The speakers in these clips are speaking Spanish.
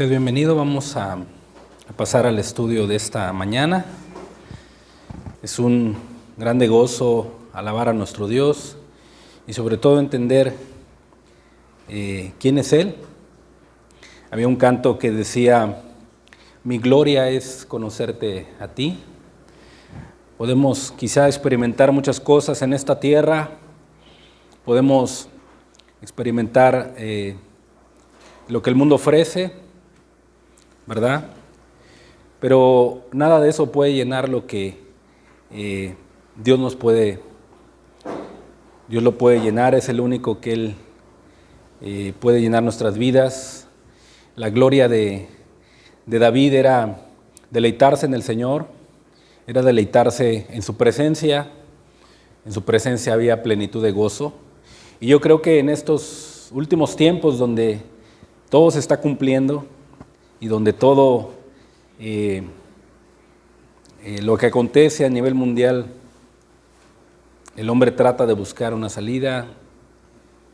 Usted es bienvenido. Vamos a pasar al estudio de esta mañana. Es un grande gozo alabar a nuestro Dios y sobre todo entender quién es Él. Había un canto que decía: mi gloria es conocerte a ti. Podemos quizá experimentar muchas cosas en esta tierra, podemos experimentar lo que el mundo ofrece, ¿verdad? Pero nada de eso puede llenar lo que Dios lo puede llenar. Es el único que Él puede llenar nuestras vidas. La gloria de David era deleitarse en el Señor, era deleitarse en su presencia. En su presencia había plenitud de gozo. Y yo creo que en estos últimos tiempos donde todo se está cumpliendo y donde todo lo que acontece a nivel mundial, el hombre trata de buscar una salida,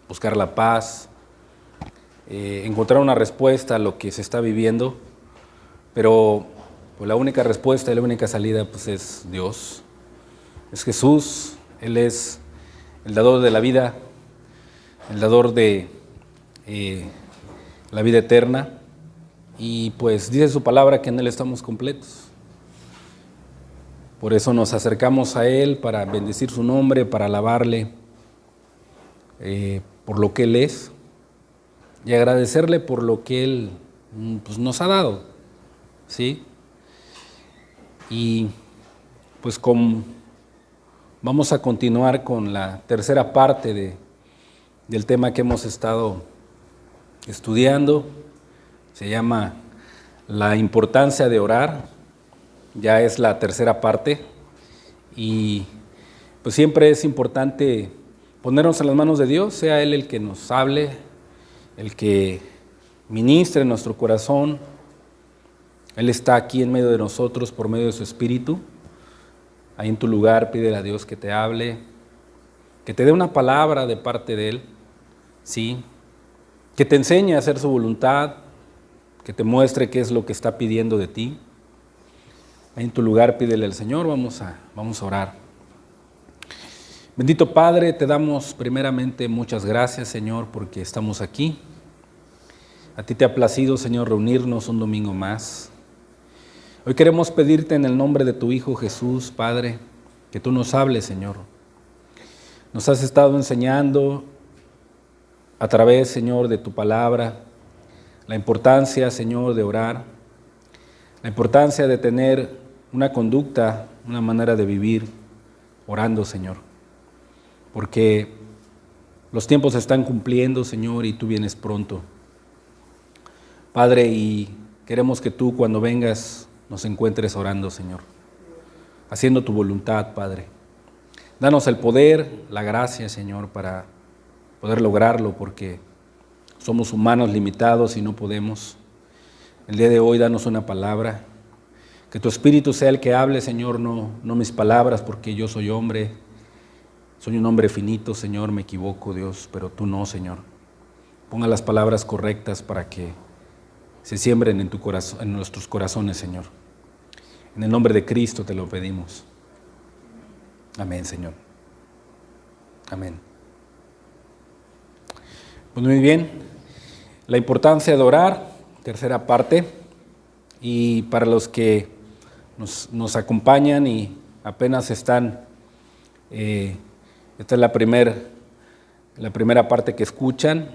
buscar la paz, encontrar una respuesta a lo que se está viviendo, pero pues la única respuesta y la única salida pues es Dios, es Jesús. Él es el dador de la vida, el dador de la vida eterna, y pues dice su palabra que en Él estamos completos. Por eso nos acercamos a Él para bendecir su nombre, para alabarle por lo que Él es y agradecerle por lo que Él pues, nos ha dado, ¿sí? Y pues vamos a continuar con la tercera parte del tema que hemos estado estudiando. Se llama la importancia de orar. Ya es la tercera parte y pues siempre es importante ponernos en las manos de Dios, sea Él el que nos hable, el que ministre en nuestro corazón. Él está aquí en medio de nosotros por medio de su Espíritu. Ahí en tu lugar pídele a Dios que te hable, que te dé una palabra de parte de Él, ¿sí? Que te enseñe a hacer su voluntad, que te muestre qué es lo que está pidiendo de ti. Ahí en tu lugar pídele al Señor. Vamos a orar. Bendito Padre, te damos primeramente muchas gracias, Señor, porque estamos aquí. A ti te ha placido, Señor, reunirnos un domingo más. Hoy queremos pedirte en el nombre de tu Hijo Jesús, Padre, que tú nos hables, Señor. Nos has estado enseñando a través, Señor, de tu palabra, la importancia, Señor, de orar, la importancia de tener una conducta, una manera de vivir orando, Señor. Porque los tiempos se están cumpliendo, Señor, y tú vienes pronto. Padre, y queremos que tú cuando vengas nos encuentres orando, Señor, haciendo tu voluntad, Padre. Danos el poder, la gracia, Señor, para poder lograrlo, porque somos humanos limitados y no podemos. El día de hoy danos una palabra, que tu Espíritu sea el que hable, Señor, no mis palabras, porque yo soy hombre, soy un hombre finito, Señor, me equivoco, Dios, pero tú no, Señor. Ponga las palabras correctas para que se siembren en tu corazón, en nuestros corazones, Señor. En el nombre de Cristo te lo pedimos. Amén, Señor. Amén. Pues muy bien, la importancia de orar, tercera parte, y para los que nos acompañan y apenas están, esta es la primera parte que escuchan.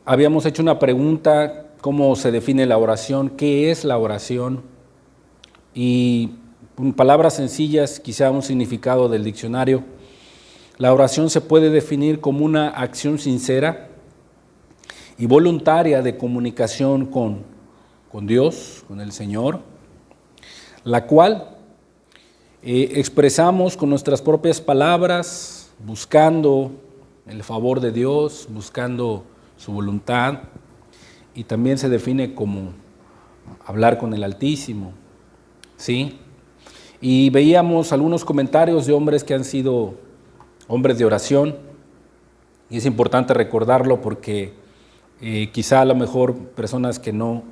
Habíamos hecho una pregunta: ¿cómo se define la oración? ¿Qué es la oración? Y en palabras sencillas, quizá un significado del diccionario, la oración se puede definir como una acción sincera y voluntaria de comunicación con Dios, con el Señor, la cual expresamos con nuestras propias palabras, buscando el favor de Dios, buscando su voluntad, y también se define como hablar con el Altísimo, ¿sí? Y veíamos algunos comentarios de hombres que han sido hombres de oración, y es importante recordarlo porque Quizá a lo mejor personas que no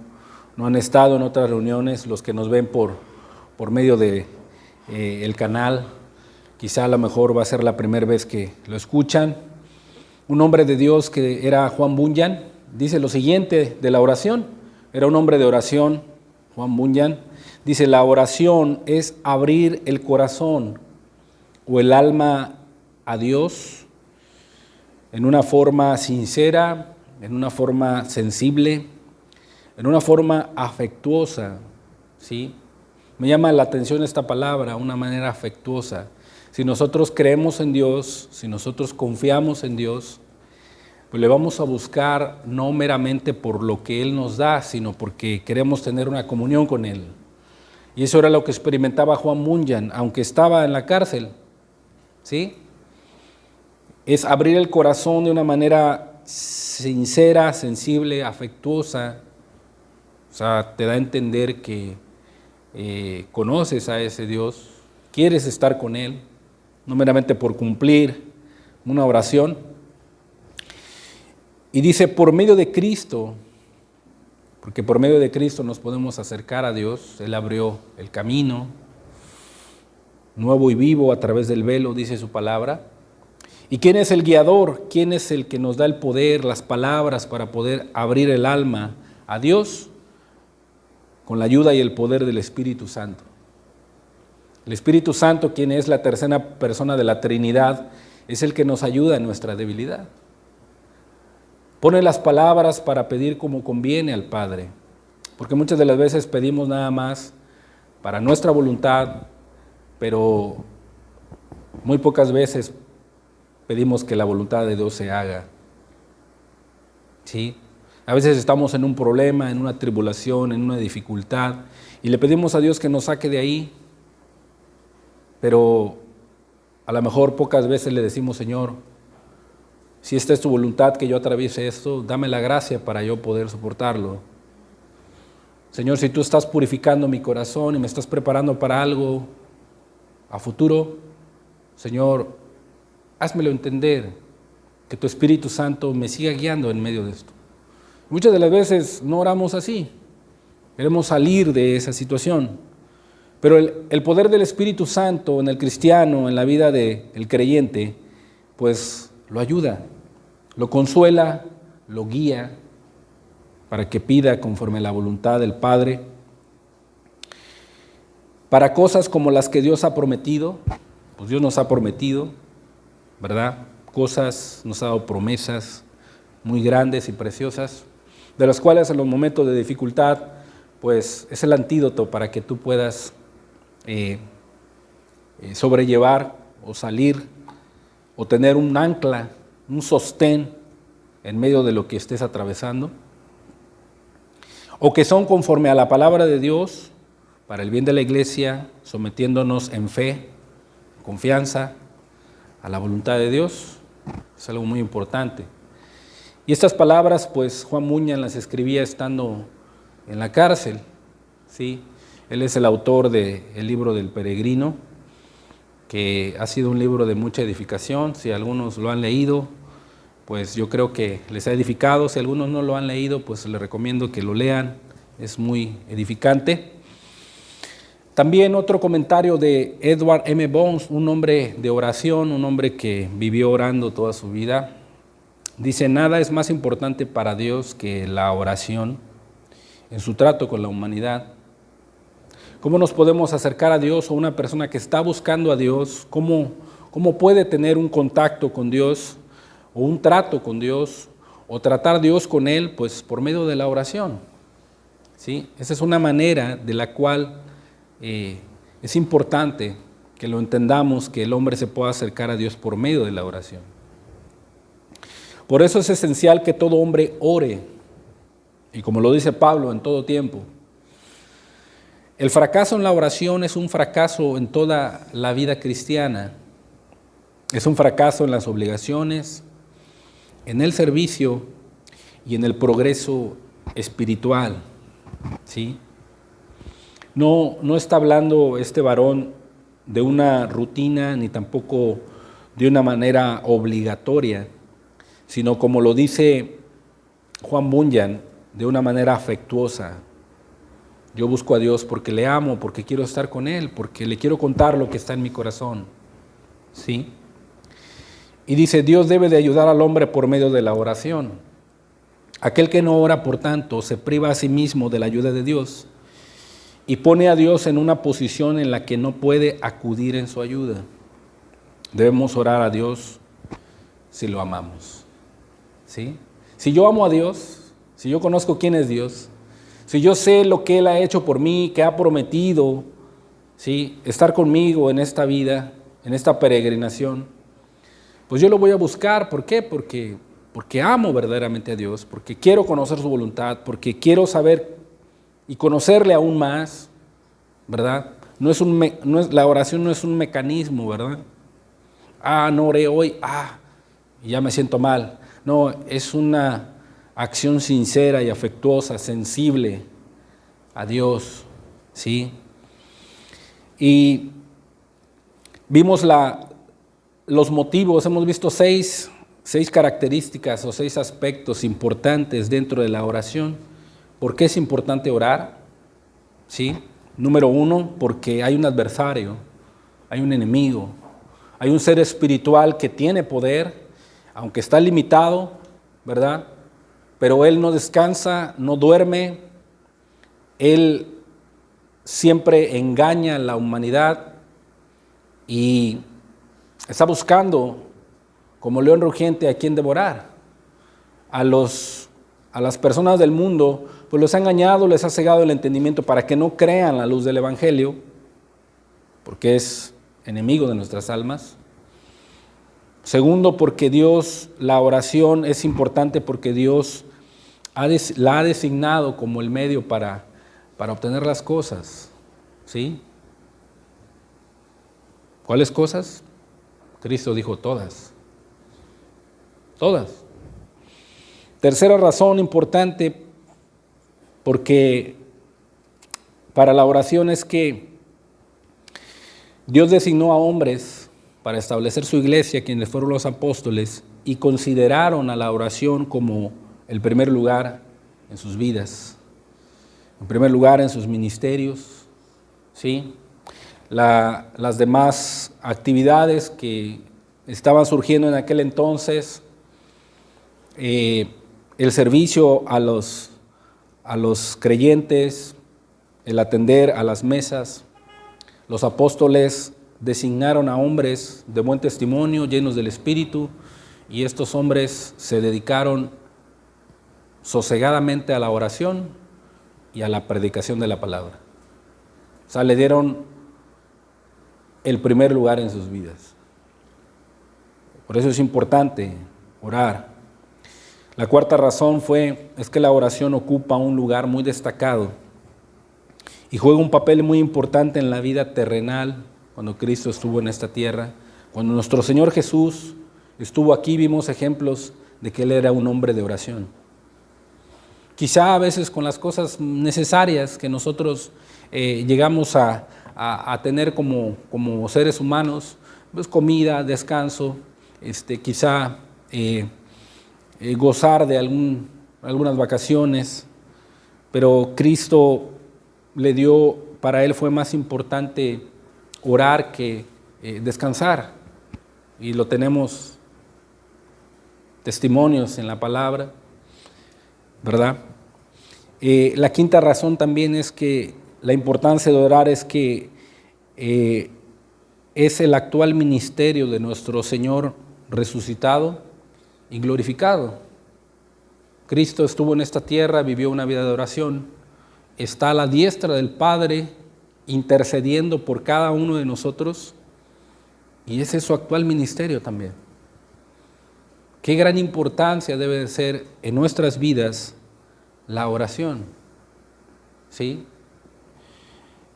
han estado en otras reuniones, los que nos ven por medio de el canal, quizá a lo mejor va a ser la primera vez que lo escuchan. Un hombre de Dios que era Juan Bunyan dice lo siguiente de la oración. Era un hombre de oración, Juan Bunyan. Dice: la oración es abrir el corazón o el alma a Dios en una forma sincera, en una forma sensible, en una forma afectuosa, ¿sí? Me llama la atención esta palabra, una manera afectuosa. Si nosotros creemos en Dios, si nosotros confiamos en Dios, pues le vamos a buscar no meramente por lo que Él nos da, sino porque queremos tener una comunión con Él. Y eso era lo que experimentaba Juan Bunyan, aunque estaba en la cárcel, ¿sí? Es abrir el corazón de una manera sincera, sensible, afectuosa. O sea, te da a entender que conoces a ese Dios, quieres estar con Él, no meramente por cumplir una oración. Y dice, por medio de Cristo, porque por medio de Cristo nos podemos acercar a Dios. Él abrió el camino nuevo y vivo a través del velo, dice su palabra. ¿Y quién es el guiador? ¿Quién es el que nos da el poder, las palabras para poder abrir el alma a Dios? Con la ayuda y el poder del Espíritu Santo. El Espíritu Santo, quien es la tercera persona de la Trinidad, es el que nos ayuda en nuestra debilidad. Pone las palabras para pedir como conviene al Padre, porque muchas de las veces pedimos nada más para nuestra voluntad, pero muy pocas veces pedimos que la voluntad de Dios se haga. ¿Sí? A veces estamos en un problema, en una tribulación, en una dificultad, y le pedimos a Dios que nos saque de ahí, pero a lo mejor pocas veces le decimos: Señor, si esta es tu voluntad que yo atraviese esto, dame la gracia para yo poder soportarlo. Señor, si tú estás purificando mi corazón y me estás preparando para algo a futuro, Señor, házmelo entender, que tu Espíritu Santo me siga guiando en medio de esto. Muchas de las veces no oramos así, queremos salir de esa situación, pero el poder del Espíritu Santo en el cristiano, en la vida del creyente, pues lo ayuda, lo consuela, lo guía para que pida conforme a la voluntad del Padre, para cosas como las que Dios ha prometido. Pues Dios nos ha prometido, ¿verdad? Cosas, nos ha dado promesas muy grandes y preciosas, de las cuales en los momentos de dificultad, pues es el antídoto para que tú puedas sobrellevar o salir o tener un ancla, un sostén en medio de lo que estés atravesando, o que son conforme a la palabra de Dios para el bien de la iglesia, sometiéndonos en fe, confianza a la voluntad de Dios. Es algo muy importante. Y estas palabras, pues Juan Bunyan las escribía estando en la cárcel, ¿sí? Él es el autor del libro del Peregrino, que ha sido un libro de mucha edificación. Si algunos lo han leído, pues yo creo que les ha edificado. Si algunos no lo han leído, pues les recomiendo que lo lean, es muy edificante. También otro comentario de Edward M. Bones, un hombre de oración, un hombre que vivió orando toda su vida. Dice: nada es más importante para Dios que la oración en su trato con la humanidad. ¿Cómo nos podemos acercar a Dios, o una persona que está buscando a Dios? ¿Cómo puede tener un contacto con Dios o un trato con Dios o tratar Dios con Él? Pues por medio de la oración, ¿sí? Esa es una manera de la cual es importante que lo entendamos, que el hombre se pueda acercar a Dios por medio de la oración. Por eso es esencial que todo hombre ore, y como lo dice Pablo, en todo tiempo. El fracaso en la oración es un fracaso en toda la vida cristiana. Es un fracaso en las obligaciones, en el servicio y en el progreso espiritual, ¿sí? No está hablando este varón de una rutina, ni tampoco de una manera obligatoria, sino como lo dice Juan Bunyan de una manera afectuosa. Yo busco a Dios porque le amo, porque quiero estar con Él, porque le quiero contar lo que está en mi corazón. ¿Sí? Y dice, Dios debe de ayudar al hombre por medio de la oración. Aquel que no ora, por tanto, se priva a sí mismo de la ayuda de Dios y pone a Dios en una posición en la que no puede acudir en su ayuda. Debemos orar a Dios si lo amamos. ¿Sí? Si yo amo a Dios, si yo conozco quién es Dios, si yo sé lo que Él ha hecho por mí, que ha prometido, ¿sí?, estar conmigo en esta vida, en esta peregrinación, pues yo lo voy a buscar. ¿Por qué? Porque amo verdaderamente a Dios, porque quiero conocer su voluntad, porque quiero saber y conocerle aún más, ¿verdad? La oración no es un mecanismo, ¿verdad? No oré hoy, y ya me siento mal. No, es una acción sincera y afectuosa, sensible a Dios, ¿sí? Y vimos los motivos, hemos visto seis características o 6 aspectos importantes dentro de la oración. ¿Por qué es importante orar? ¿Sí? Número 1, porque hay un adversario, hay un enemigo, hay un ser espiritual que tiene poder, aunque está limitado, ¿verdad? Pero él no descansa, no duerme, él siempre engaña a la humanidad y está buscando, como león rugiente, a quien devorar. A las personas del mundo, pues los ha engañado, les ha cegado el entendimiento para que no crean la luz del Evangelio, porque es enemigo de nuestras almas. Segundo, porque la oración es importante porque Dios la ha designado como el medio para obtener las cosas, ¿sí? ¿Cuáles cosas? Cristo dijo todas. Todas. Tercera razón importante porque para la oración es que Dios designó a hombres para establecer su iglesia, quienes fueron los apóstoles, y consideraron a la oración como el primer lugar en sus vidas, en primer lugar en sus ministerios, ¿sí? Las demás actividades que estaban surgiendo en aquel entonces, el servicio a los creyentes, el atender a las mesas. Los apóstoles designaron a hombres de buen testimonio, llenos del Espíritu, y estos hombres se dedicaron sosegadamente a la oración y a la predicación de la palabra. O sea, le dieron el primer lugar en sus vidas. Por eso es importante orar. La cuarta razón es que la oración ocupa un lugar muy destacado y juega un papel muy importante en la vida terrenal. Cuando Cristo estuvo en esta tierra, cuando nuestro Señor Jesús estuvo aquí, vimos ejemplos de que Él era un hombre de oración. Quizá a veces con las cosas necesarias que nosotros llegamos a tener como seres humanos, pues comida, descanso, quizá gozar de algunas vacaciones, pero Cristo para Él fue más importante orar que descansar, y lo tenemos testimonios en la palabra, ¿verdad? La quinta razón también es que la importancia de orar es que es el actual ministerio de nuestro Señor resucitado y glorificado. Cristo estuvo en esta tierra, vivió una vida de oración, está a la diestra del Padre intercediendo por cada uno de nosotros, y ese es su actual ministerio también. Qué gran importancia debe de ser en nuestras vidas la oración, ¿sí?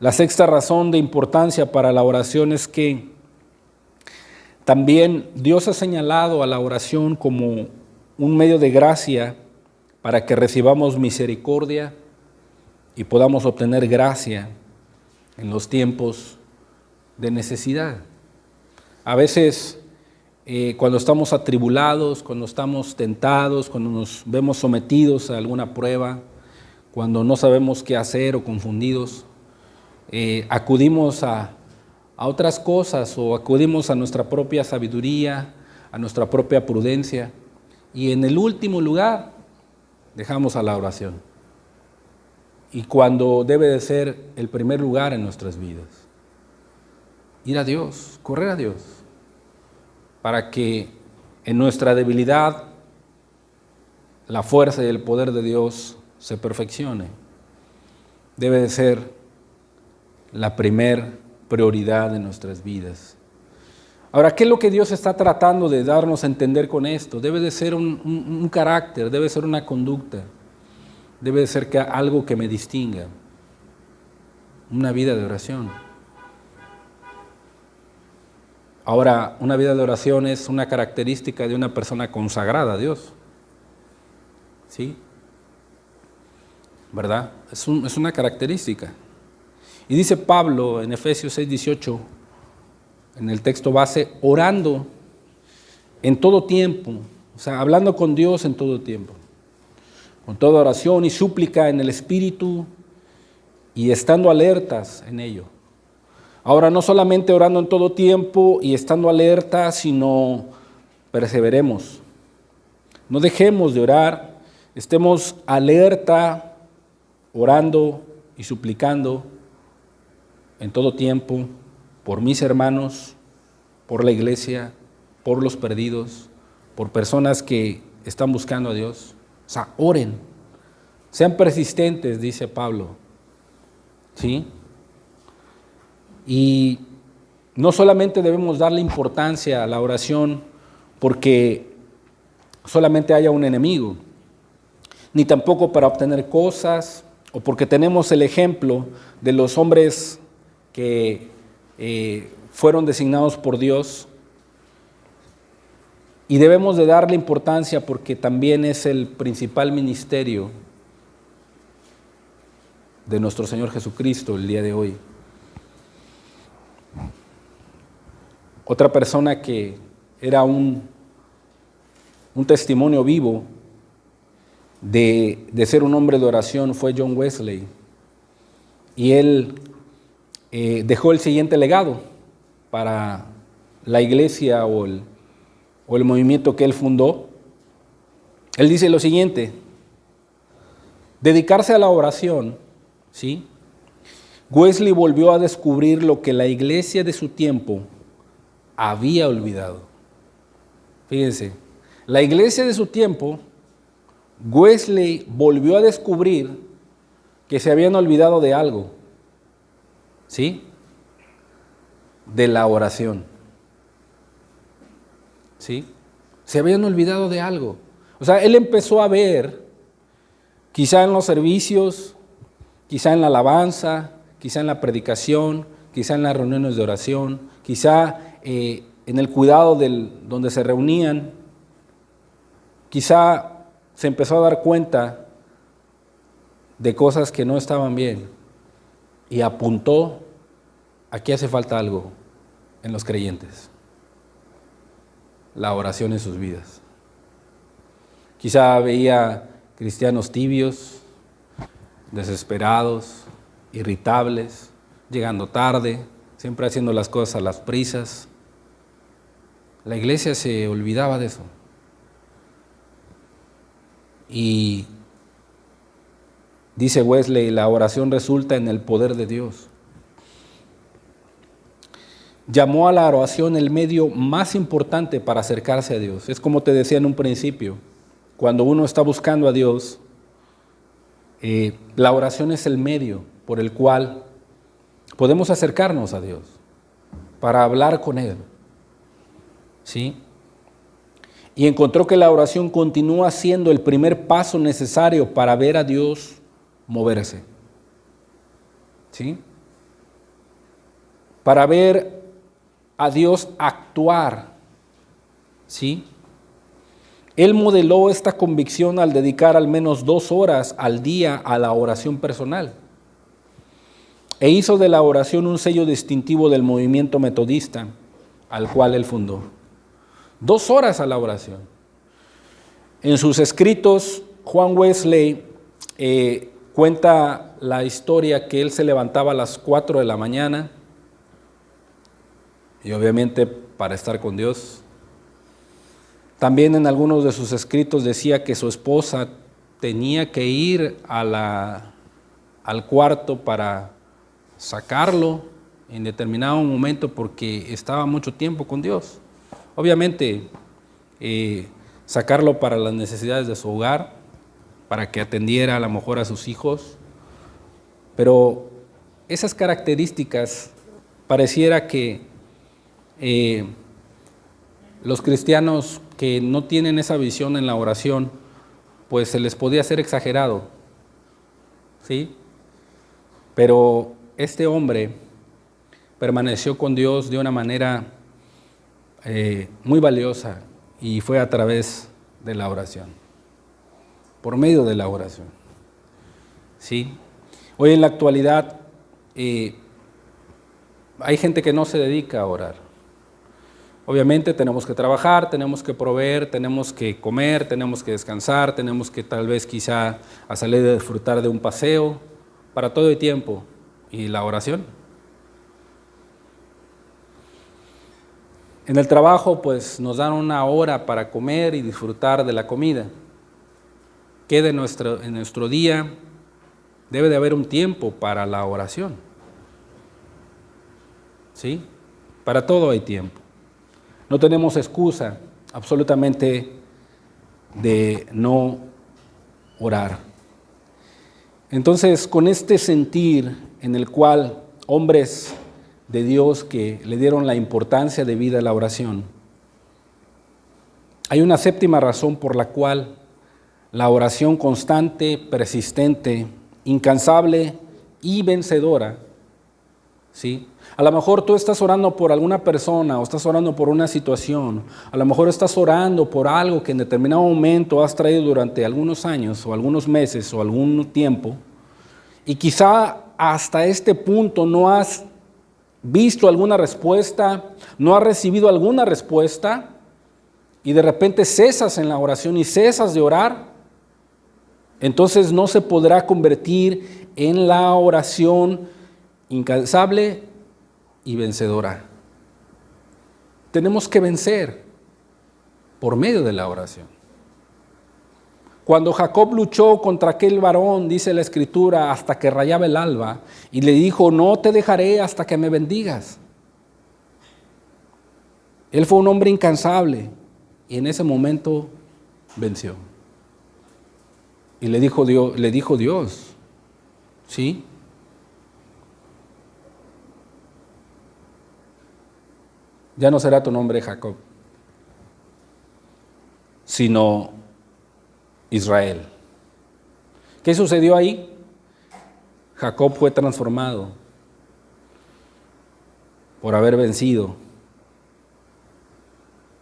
La sexta razón de importancia para la oración es que también Dios ha señalado a la oración como un medio de gracia para que recibamos misericordia y podamos obtener gracia en los tiempos de necesidad. A veces cuando estamos atribulados, cuando estamos tentados, cuando nos vemos sometidos a alguna prueba, cuando no sabemos qué hacer o confundidos, acudimos a otras cosas o acudimos a nuestra propia sabiduría, a nuestra propia prudencia, y en el último lugar dejamos a la oración. Y cuando debe de ser el primer lugar en nuestras vidas, ir a Dios, correr a Dios, para que en nuestra debilidad la fuerza y el poder de Dios se perfeccione. Debe de ser la primer prioridad de nuestras vidas. Ahora, ¿qué es lo que Dios está tratando de darnos a entender con esto? Debe de ser un carácter, debe ser una conducta, debe de ser algo que me distinga, una vida de oración. Ahora, una vida de oración es una característica de una persona consagrada a Dios, ¿sí? ¿Verdad? Es una característica. Y dice Pablo en Efesios 6:18, en el texto base, orando en todo tiempo, o sea, hablando con Dios en todo tiempo, con toda oración y súplica en el Espíritu y estando alertas en ello. Ahora, no solamente orando en todo tiempo y estando alertas, sino perseveremos. No dejemos de orar, estemos alerta, orando y suplicando en todo tiempo por mis hermanos, por la iglesia, por los perdidos, por personas que están buscando a Dios. O sea, oren, sean persistentes, dice Pablo, ¿sí? Y no solamente debemos darle importancia a la oración porque solamente haya un enemigo, ni tampoco para obtener cosas o porque tenemos el ejemplo de los hombres que fueron designados por Dios, y debemos de darle importancia porque también es el principal ministerio de nuestro Señor Jesucristo el día de hoy. Otra persona que era un testimonio vivo de ser un hombre de oración fue John Wesley, y él dejó el siguiente legado para la iglesia o el movimiento que él fundó. Él dice lo siguiente: dedicarse a la oración, ¿sí? Wesley volvió a descubrir lo que la iglesia de su tiempo había olvidado. Fíjense, la iglesia de su tiempo, Wesley volvió a descubrir que se habían olvidado de algo, ¿sí? De la oración, ¿sí? Se habían olvidado de algo. O sea, él empezó a ver, quizá en los servicios, quizá en la alabanza, quizá en la predicación, quizá en las reuniones de oración, quizá en el cuidado donde se reunían, quizá se empezó a dar cuenta de cosas que no estaban bien y apuntó: aquí hace falta algo en los creyentes, la oración en sus vidas. Quizá veía cristianos tibios, desesperados, irritables, llegando tarde, siempre haciendo las cosas a las prisas. La iglesia se olvidaba de eso. Y dice Wesley, la oración resulta en el poder de Dios. Llamó a la oración el medio más importante para acercarse a Dios. Es como te decía en un principio, cuando uno está buscando a Dios, la oración es el medio por el cual podemos acercarnos a Dios, para hablar con Él, ¿sí? Y encontró que la oración continúa siendo el primer paso necesario para ver a Dios moverse, ¿sí? Para ver a Dios actuar, ¿sí? Él modeló esta convicción al dedicar al menos 2 horas al día a la oración personal, e hizo de la oración un sello distintivo del movimiento metodista al cual él fundó. 2 horas a la oración. En sus escritos, Juan Wesley cuenta la historia que él se levantaba a las 4 de la mañana y obviamente para estar con Dios. También en algunos de sus escritos decía que su esposa tenía que ir al cuarto para sacarlo en determinado momento porque estaba mucho tiempo con Dios. Obviamente, sacarlo para las necesidades de su hogar, para que atendiera a lo mejor a sus hijos, pero esas características pareciera que los cristianos que no tienen esa visión en la oración, pues se les podía hacer exagerado, ¿sí? Pero este hombre permaneció con Dios de una manera muy valiosa y fue a través de la oración, por medio de la oración, ¿sí? Hoy en la actualidad hay gente que no se dedica a orar. Obviamente tenemos que trabajar, tenemos que proveer, tenemos que comer, tenemos que descansar, tenemos que tal vez quizá a salir a disfrutar de un paseo, para todo el tiempo. ¿Y la oración? En el trabajo pues nos dan 1 hora para comer y disfrutar de la comida. Que en nuestro día debe de haber un tiempo para la oración. ¿Sí? Para todo hay tiempo. No tenemos excusa absolutamente de no orar. Entonces, con este sentir en el cual hombres de Dios que le dieron la importancia de vida a la oración, hay una 7ª razón por la cual la oración constante, persistente, incansable y vencedora, ¿sí? A lo mejor tú estás orando por alguna persona o estás orando por una situación, a lo mejor estás orando por algo que en determinado momento has traído durante algunos años o algunos meses o algún tiempo y quizá hasta este punto no has visto alguna respuesta, no has recibido alguna respuesta y de repente cesas en la oración y cesas de orar, entonces no se podrá convertir en la oración incansable y vencedora. Tenemos que vencer por medio de la oración. Cuando Jacob luchó contra aquel varón, dice la Escritura, hasta que rayaba el alba, y le dijo, no te dejaré hasta que me bendigas. Él fue un hombre incansable y en ese momento venció. Y le dijo Dios, ¿sí? Ya no será tu nombre Jacob, sino Israel. ¿Qué sucedió ahí? Jacob fue transformado por haber vencido.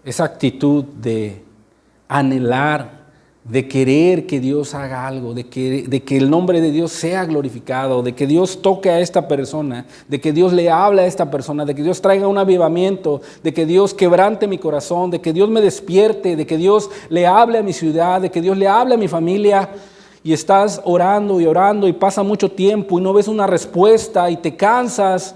Esa actitud de anhelar, de querer que Dios haga algo, de que el nombre de Dios sea glorificado, de que Dios toque a esta persona, de que Dios le hable a esta persona, de que Dios traiga un avivamiento, de que Dios quebrante mi corazón, de que Dios me despierte, de que Dios le hable a mi ciudad, de que Dios le hable a mi familia. Y estás orando y pasa mucho tiempo y no ves una respuesta y te cansas.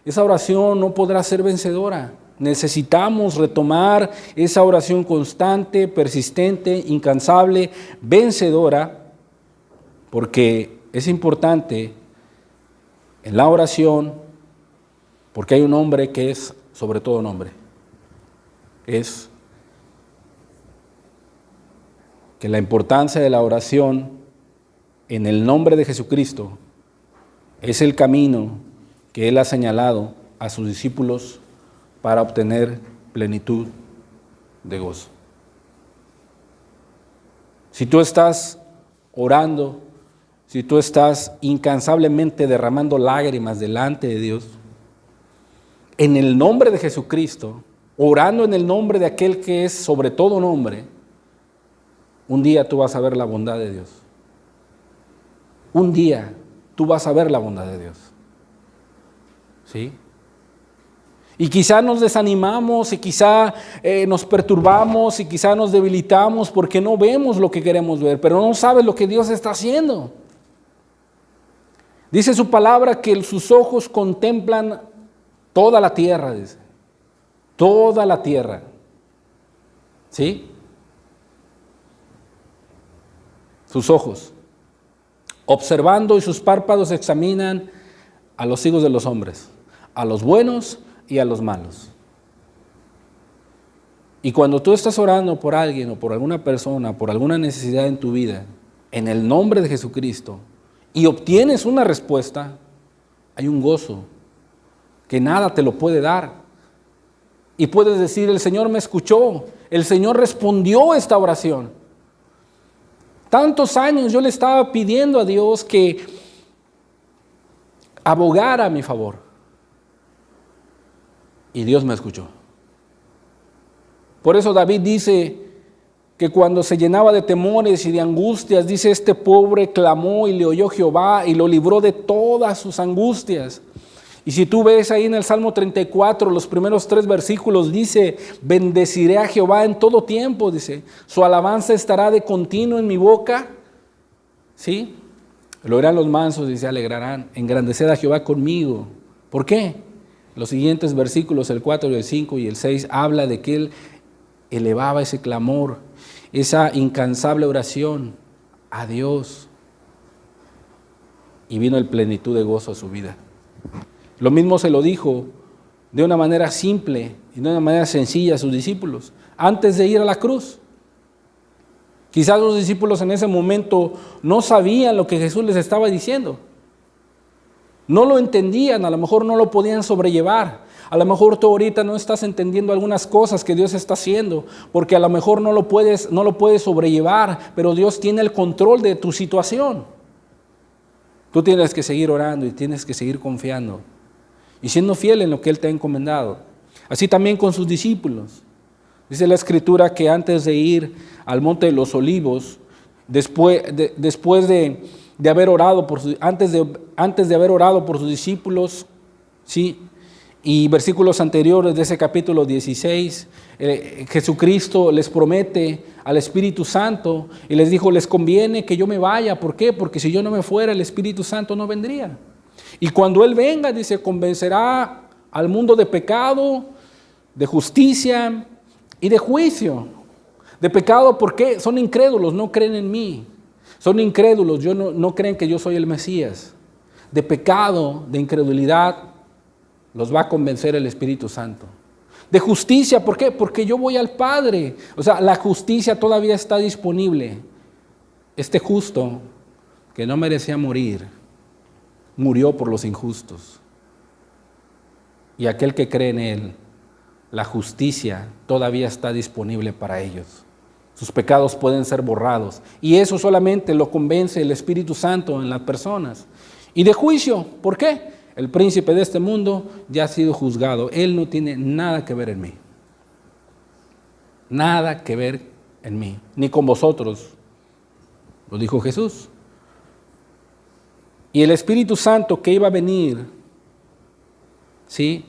Esa oración no podrá ser vencedora. Necesitamos retomar esa oración constante, persistente, incansable, vencedora, porque es importante en la oración, porque hay un nombre que es sobre todo nombre. Es que la importancia de la oración en el nombre de Jesucristo es el camino que Él ha señalado a sus discípulos para obtener plenitud de gozo. Si tú estás orando, si tú estás incansablemente derramando lágrimas delante de Dios, en el nombre de Jesucristo, orando en el nombre de aquel que es sobre todo nombre, un día tú vas a ver la bondad de Dios. Un día tú vas a ver la bondad de Dios. ¿Sí? Y quizá nos desanimamos y quizá nos perturbamos y quizá nos debilitamos porque no vemos lo que queremos ver, pero no sabes lo que Dios está haciendo. Dice su palabra que sus ojos contemplan toda la tierra, dice. Toda la tierra. ¿Sí? Sus ojos, observando, y sus párpados examinan a los hijos de los hombres, a los buenos y a los malos. Y cuando tú estás orando por alguien o por alguna persona, por alguna necesidad en tu vida, en el nombre de Jesucristo, y obtienes una respuesta, hay un gozo que nada te lo puede dar. Y puedes decir, el Señor me escuchó, el Señor respondió esta oración. Tantos años yo le estaba pidiendo a Dios que abogara a mi favor. Y Dios me escuchó. Por eso David dice que cuando se llenaba de temores y de angustias, dice, este pobre clamó y le oyó Jehová y lo libró de todas sus angustias. Y si tú ves ahí en el Salmo 34, los primeros 3 versículos, dice, bendeciré a Jehová en todo tiempo, dice, su alabanza estará de continuo en mi boca. ¿Sí? Lo oirán los mansos y se alegrarán. Engrandeced a Jehová conmigo. ¿Por qué? Los siguientes versículos, el 4, el 5 y el 6, habla de que él elevaba ese clamor, esa incansable oración a Dios. Y vino el plenitud de gozo a su vida. Lo mismo se lo dijo de una manera simple y de una manera sencilla a sus discípulos, antes de ir a la cruz. Quizás los discípulos en ese momento no sabían lo que Jesús les estaba diciendo. No lo entendían, a lo mejor no lo podían sobrellevar. A lo mejor tú ahorita no estás entendiendo algunas cosas que Dios está haciendo, porque a lo mejor no lo puedes sobrellevar, pero Dios tiene el control de tu situación. Tú tienes que seguir orando y tienes que seguir confiando y siendo fiel en lo que Él te ha encomendado. Así también con sus discípulos. Dice la Escritura que antes de ir al Monte de los Olivos, después de haber orado antes de haber orado por sus discípulos, ¿sí? Y versículos anteriores de ese capítulo 16, Jesucristo les promete al Espíritu Santo y les dijo, les conviene que yo me vaya. ¿Por qué? Porque si yo no me fuera, el Espíritu Santo no vendría. Y cuando Él venga, dice, convencerá al mundo de pecado, de justicia y de juicio. De pecado, ¿por qué? Son incrédulos, no creen en mí. Son incrédulos, no creen que yo soy el Mesías. De pecado, de incredulidad, los va a convencer el Espíritu Santo. De justicia, ¿por qué? Porque yo voy al Padre. O sea, la justicia todavía está disponible. Este justo, que no merecía morir, murió por los injustos. Y aquel que cree en Él, la justicia todavía está disponible para ellos. Sus pecados pueden ser borrados. Y eso solamente lo convence el Espíritu Santo en las personas. Y de juicio, ¿por qué? El príncipe de este mundo ya ha sido juzgado. Él no tiene nada que ver en mí. Nada que ver en mí. Ni con vosotros. Lo dijo Jesús. Y el Espíritu Santo que iba a venir, ¿sí?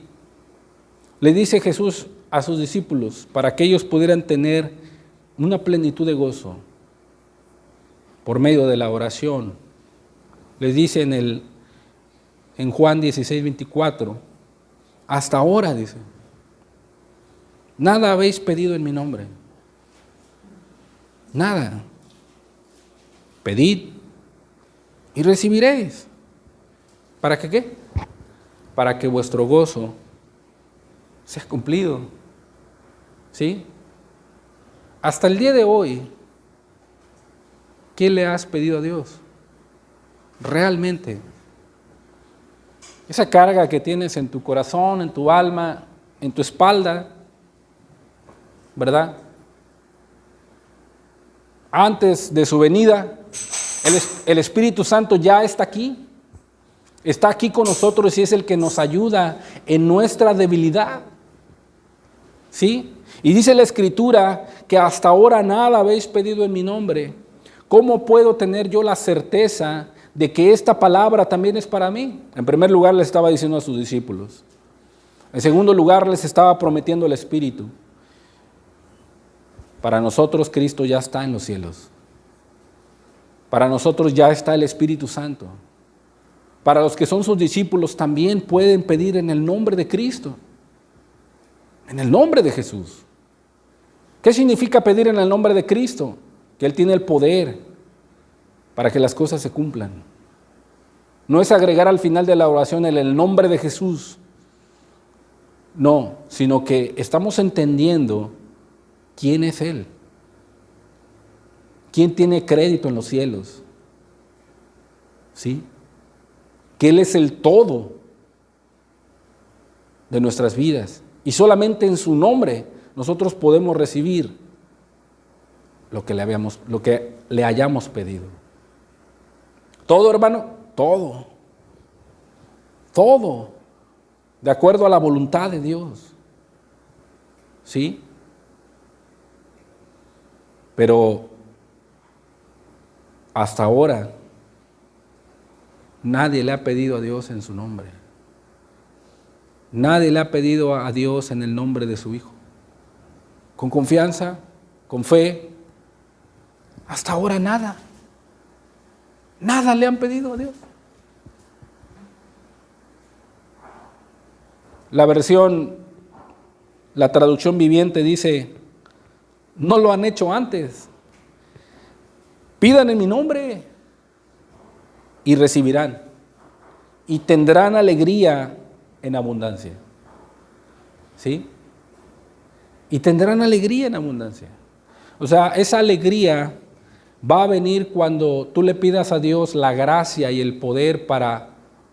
Le dice Jesús a sus discípulos para que ellos pudieran tener una plenitud de gozo por medio de la oración. Les dice en Juan 16, 24, hasta ahora, dice, nada habéis pedido en mi nombre. Nada. Pedid y recibiréis. ¿Para que qué? Para que vuestro gozo sea cumplido. ¿Sí? Hasta el día de hoy, ¿qué le has pedido a Dios? Realmente. Esa carga que tienes en tu corazón, en tu alma, en tu espalda, ¿verdad? Antes de su venida, el Espíritu Santo ya está aquí con nosotros y es el que nos ayuda en nuestra debilidad. ¿Sí? Y dice la Escritura que hasta ahora nada habéis pedido en mi nombre. ¿Cómo puedo tener yo la certeza de que esta palabra también es para mí? En primer lugar, le estaba diciendo a sus discípulos. En segundo lugar, les estaba prometiendo el Espíritu. Para nosotros Cristo ya está en los cielos. Para nosotros ya está el Espíritu Santo. Para los que son sus discípulos también pueden pedir en el nombre de Cristo, en el nombre de Jesús. ¿Qué significa pedir en el nombre de Cristo? Que Él tiene el poder para que las cosas se cumplan. No es agregar al final de la oración el nombre de Jesús. No, sino que estamos entendiendo quién es Él. ¿Quién tiene crédito en los cielos? ¿Sí? Que Él es el todo de nuestras vidas. Y solamente en su nombre nosotros podemos recibir lo que le hayamos pedido. Todo, hermano, todo. Todo. De acuerdo a la voluntad de Dios. ¿Sí? Pero hasta ahora nadie le ha pedido a Dios en su nombre. Nadie le ha pedido a Dios en el nombre de su Hijo. Con confianza, con fe. Hasta ahora nada. Nada le han pedido a Dios. La traducción viviente dice, no lo han hecho antes. Pidan en mi nombre y recibirán. Y tendrán alegría en abundancia. ¿Sí? Y tendrán alegría en abundancia. O sea, esa alegría va a venir cuando tú le pidas a Dios la gracia y el poder para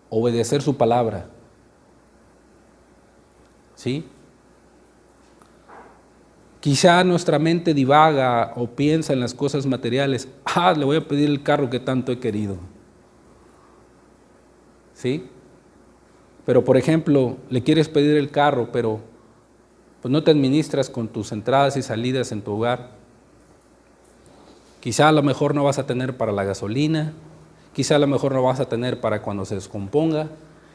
obedecer su palabra. ¿Sí? Quizá nuestra mente divaga o piensa en las cosas materiales. Le voy a pedir el carro que tanto he querido. ¿Sí? Pero, por ejemplo, le quieres pedir el carro, pero pues no te administras con tus entradas y salidas en tu hogar. Quizá a lo mejor no vas a tener para la gasolina, quizá a lo mejor no vas a tener para cuando se descomponga,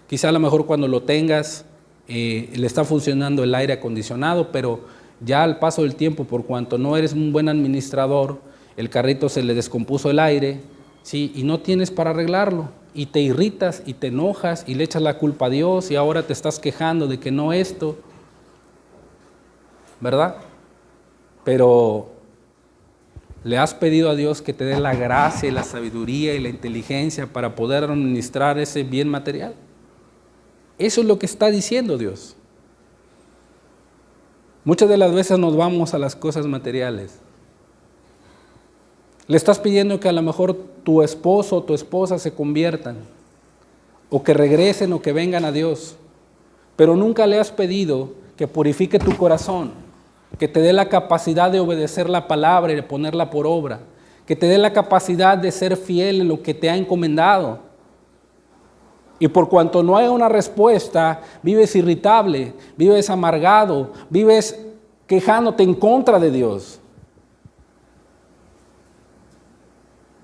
quizá a lo mejor cuando lo tengas le está funcionando el aire acondicionado, pero ya al paso del tiempo, por cuanto no eres un buen administrador, el carrito se le descompuso el aire, ¿sí? Y no tienes para arreglarlo, y te irritas y te enojas y le echas la culpa a Dios y ahora te estás quejando de que no esto, ¿verdad? Pero le has pedido a Dios que te dé la gracia y la sabiduría y la inteligencia para poder administrar ese bien material. Eso es lo que está diciendo Dios. Muchas de las veces nos vamos a las cosas materiales. Le estás pidiendo que a lo mejor tu esposo o tu esposa se conviertan, o que regresen o que vengan a Dios, pero nunca le has pedido que purifique tu corazón, que te dé la capacidad de obedecer la palabra y de ponerla por obra, que te dé la capacidad de ser fiel en lo que te ha encomendado. Y por cuanto no hay una respuesta, vives irritable, vives amargado, vives quejándote en contra de Dios.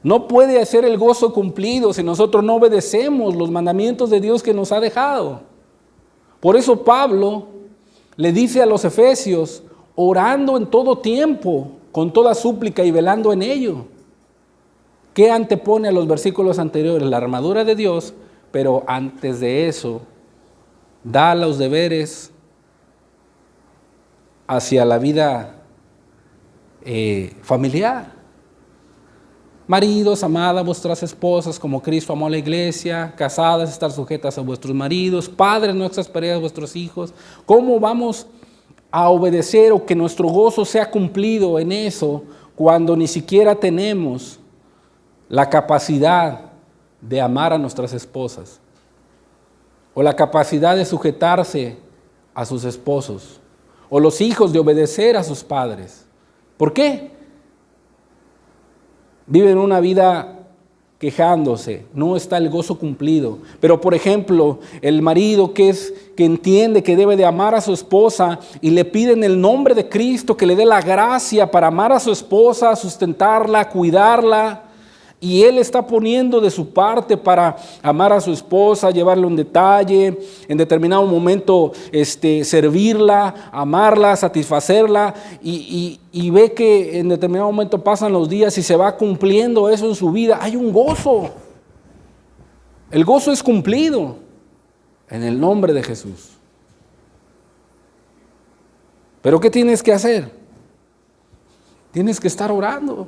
No puede ser el gozo cumplido si nosotros no obedecemos los mandamientos de Dios que nos ha dejado. Por eso Pablo le dice a los efesios, orando en todo tiempo, con toda súplica y velando en ello. ¿Qué antepone a los versículos anteriores? La armadura de Dios, pero antes de eso, da los deberes hacia la vida familiar. Maridos, amad a vuestras esposas como Cristo amó a la iglesia, casadas, estar sujetas a vuestros maridos, padres, no exasperéis a vuestros hijos. ¿Cómo vamos a obedecer o que nuestro gozo sea cumplido en eso cuando ni siquiera tenemos la capacidad de amar a nuestras esposas o la capacidad de sujetarse a sus esposos o los hijos de obedecer a sus padres? ¿Por qué? Viven una vida quejándose, no está el gozo cumplido. Pero por ejemplo, el marido que entiende que debe de amar a su esposa y le pide en el nombre de Cristo que le dé la gracia para amar a su esposa, sustentarla, cuidarla, Y él está poniendo de su parte para amar a su esposa, llevarle un detalle, en determinado momento servirla, amarla, satisfacerla, y ve que en determinado momento pasan los días y se va cumpliendo eso en su vida. Hay un gozo. El gozo es cumplido en el nombre de Jesús. Pero ¿qué tienes que hacer? Tienes que estar orando.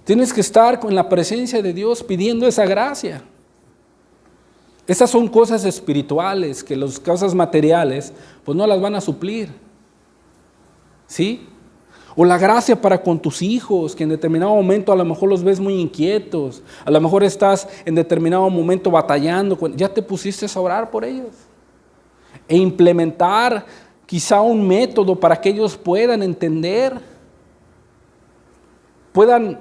Tienes que estar con la presencia de Dios pidiendo esa gracia. Esas son cosas espirituales que las cosas materiales pues no las van a suplir. ¿Sí? O la gracia para con tus hijos, que en determinado momento a lo mejor los ves muy inquietos, a lo mejor estás en determinado momento batallando, ya te pusiste a orar por ellos. E implementar quizá un método para que ellos puedan entender, puedan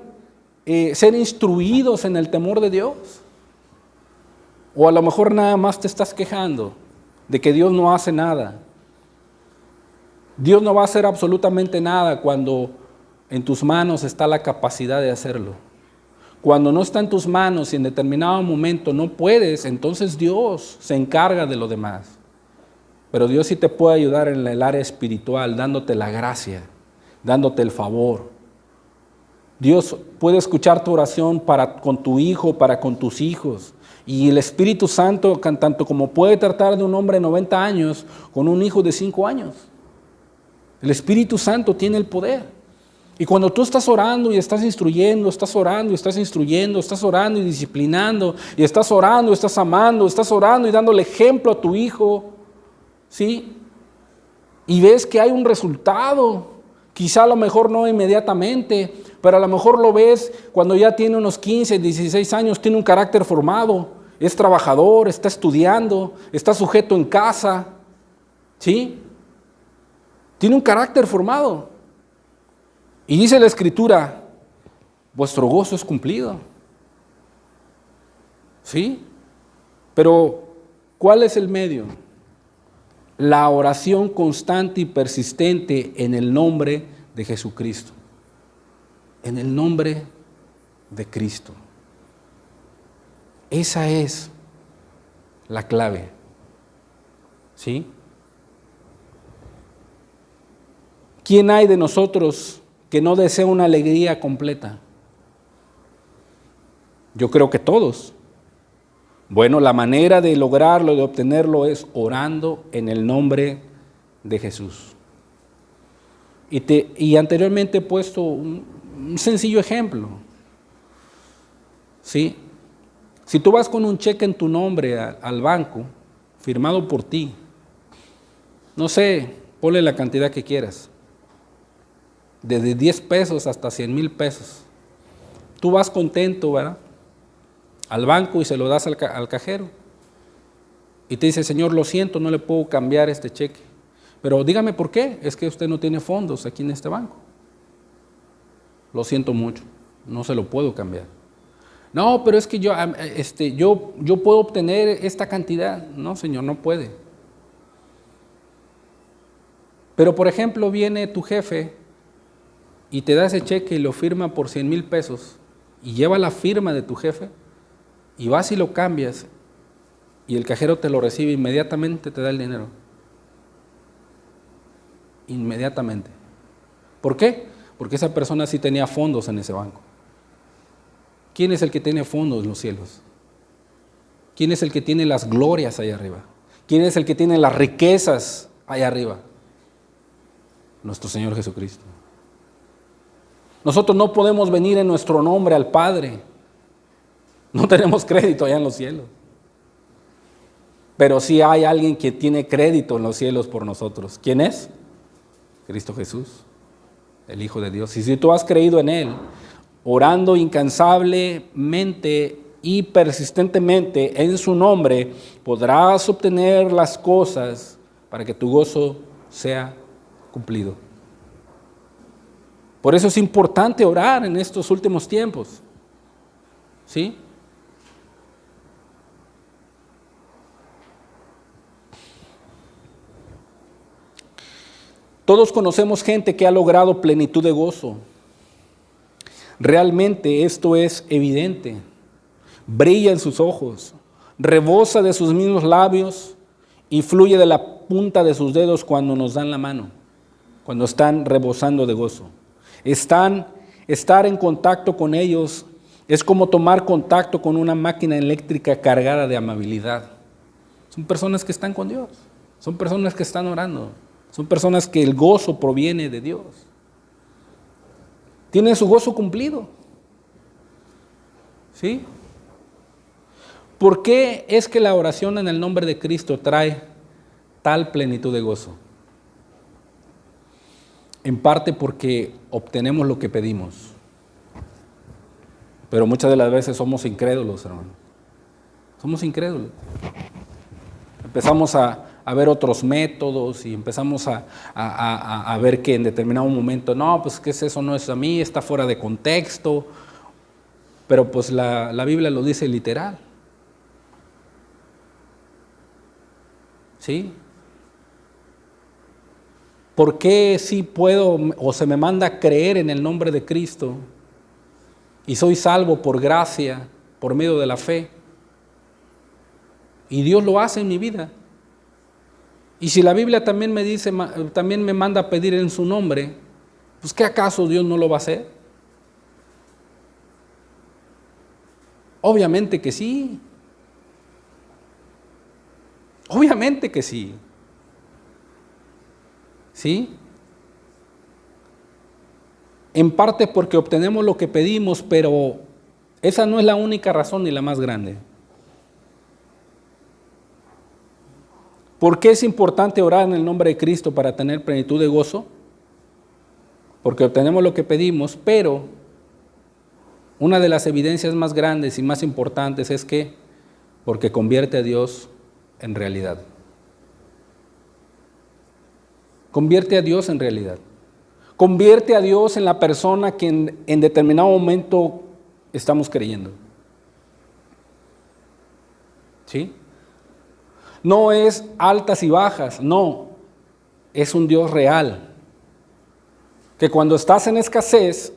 ser instruidos en el temor de Dios. O a lo mejor nada más te estás quejando de que Dios no hace nada. Dios no va a hacer absolutamente nada cuando en tus manos está la capacidad de hacerlo. Cuando no está en tus manos y en determinado momento no puedes, entonces Dios se encarga de lo demás. Pero Dios sí te puede ayudar en el área espiritual, dándote la gracia, dándote el favor. Dios puede escuchar tu oración para con tu hijo, para con tus hijos. Y el Espíritu Santo, tanto como puede tratar de un hombre de 90 años con un hijo de 5 años. El Espíritu Santo tiene el poder. Y cuando tú estás orando y estás instruyendo, estás orando y estás instruyendo, estás orando y disciplinando, y estás orando, estás amando, estás orando y dándole ejemplo a tu hijo, ¿sí? Y ves que hay un resultado, quizá a lo mejor no inmediatamente, pero a lo mejor lo ves cuando ya tiene unos 15, 16 años, tiene un carácter formado, es trabajador, está estudiando, está sujeto en casa, ¿sí? Tiene un carácter formado. Y dice la Escritura, vuestro gozo es cumplido. ¿Sí? Pero, ¿cuál es el medio? La oración constante y persistente en el nombre de Jesucristo. En el nombre de Cristo. Esa es la clave. ¿Sí? ¿Quién hay de nosotros que no desea una alegría completa? Yo creo que todos. Bueno, la manera de lograrlo, de obtenerlo, es orando en el nombre de Jesús. Y anteriormente he puesto un sencillo ejemplo. ¿Sí? Si tú vas con un cheque en tu nombre al banco, firmado por ti, no sé, ponle la cantidad que quieras, desde 10 pesos hasta 100,000 pesos. Tú vas contento, ¿verdad?, al banco y se lo das al cajero. Y te dice, Señor, lo siento, no le puedo cambiar este cheque. Pero dígame por qué, es que usted no tiene fondos aquí en este banco. Lo siento mucho, no se lo puedo cambiar. No, pero es que yo puedo obtener esta cantidad. No, Señor, no puede. Pero, por ejemplo, viene tu jefe y te da ese cheque y lo firma por 100,000 pesos y lleva la firma de tu jefe y vas y lo cambias y el cajero te lo recibe inmediatamente, te da el dinero. Inmediatamente. ¿Por qué? Porque esa persona sí tenía fondos en ese banco. ¿Quién es el que tiene fondos en los cielos? ¿Quién es el que tiene las glorias allá arriba? ¿Quién es el que tiene las riquezas allá arriba? Nuestro Señor Jesucristo. Nosotros no podemos venir en nuestro nombre al Padre. No tenemos crédito allá en los cielos. Pero sí hay alguien que tiene crédito en los cielos por nosotros. ¿Quién es? Cristo Jesús, el Hijo de Dios. Y si tú has creído en Él, orando incansablemente y persistentemente en su nombre, podrás obtener las cosas para que tu gozo sea cumplido. Por eso es importante orar en estos últimos tiempos. ¿Sí? Todos conocemos gente que ha logrado plenitud de gozo, Realmente esto es evidente. Brilla en sus ojos, rebosa de sus mismos labios y fluye de la punta de sus dedos cuando nos dan la mano, cuando están rebosando de gozo. Estar en contacto con ellos es como tomar contacto con una máquina eléctrica cargada de amabilidad. Son personas que están con Dios, son personas que están orando, son personas que el gozo proviene de Dios. Tienen su gozo cumplido. ¿Sí? ¿Por qué es que la oración en el nombre de Cristo trae tal plenitud de gozo? En parte porque obtenemos lo que pedimos. Pero muchas de las veces somos incrédulos, hermano. Somos incrédulos. Empezamos a ver otros métodos y empezamos a ver que en determinado momento, no, pues que eso no es a mí, está fuera de contexto. Pero pues la Biblia lo dice literal. ¿Sí? ¿Por qué sí puedo o se me manda a creer en el nombre de Cristo y soy salvo por gracia, por medio de la fe? Y Dios lo hace en mi vida. Y si la Biblia también me dice, también me manda a pedir en su nombre, pues ¿qué acaso Dios no lo va a hacer? Obviamente que sí. Obviamente que sí. ¿Sí? En parte porque obtenemos lo que pedimos, pero esa no es la única razón ni la más grande. ¿Por qué es importante orar en el nombre de Cristo para tener plenitud de gozo? Porque obtenemos lo que pedimos, pero una de las evidencias más grandes y más importantes es que porque convierte a Dios en realidad. Convierte a Dios en realidad. Convierte a Dios en la persona que en determinado momento estamos creyendo. ¿Sí? No es altas y bajas, no. Es un Dios real. Que cuando estás en escasez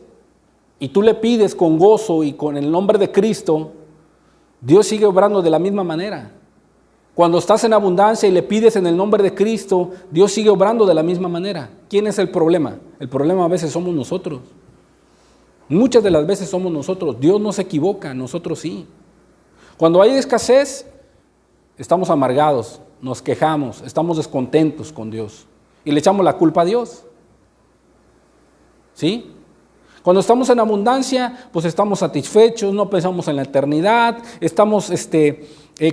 y tú le pides con gozo y con el nombre de Cristo, Dios sigue obrando de la misma manera. Cuando estás en abundancia y le pides en el nombre de Cristo, Dios sigue obrando de la misma manera. ¿Quién es el problema? El problema a veces somos nosotros. Muchas de las veces somos nosotros. Dios no se equivoca, nosotros sí. Cuando hay escasez, estamos amargados, nos quejamos, estamos descontentos con Dios y le echamos la culpa a Dios. ¿Sí? Cuando estamos en abundancia, pues estamos satisfechos, no pensamos en la eternidad, estamos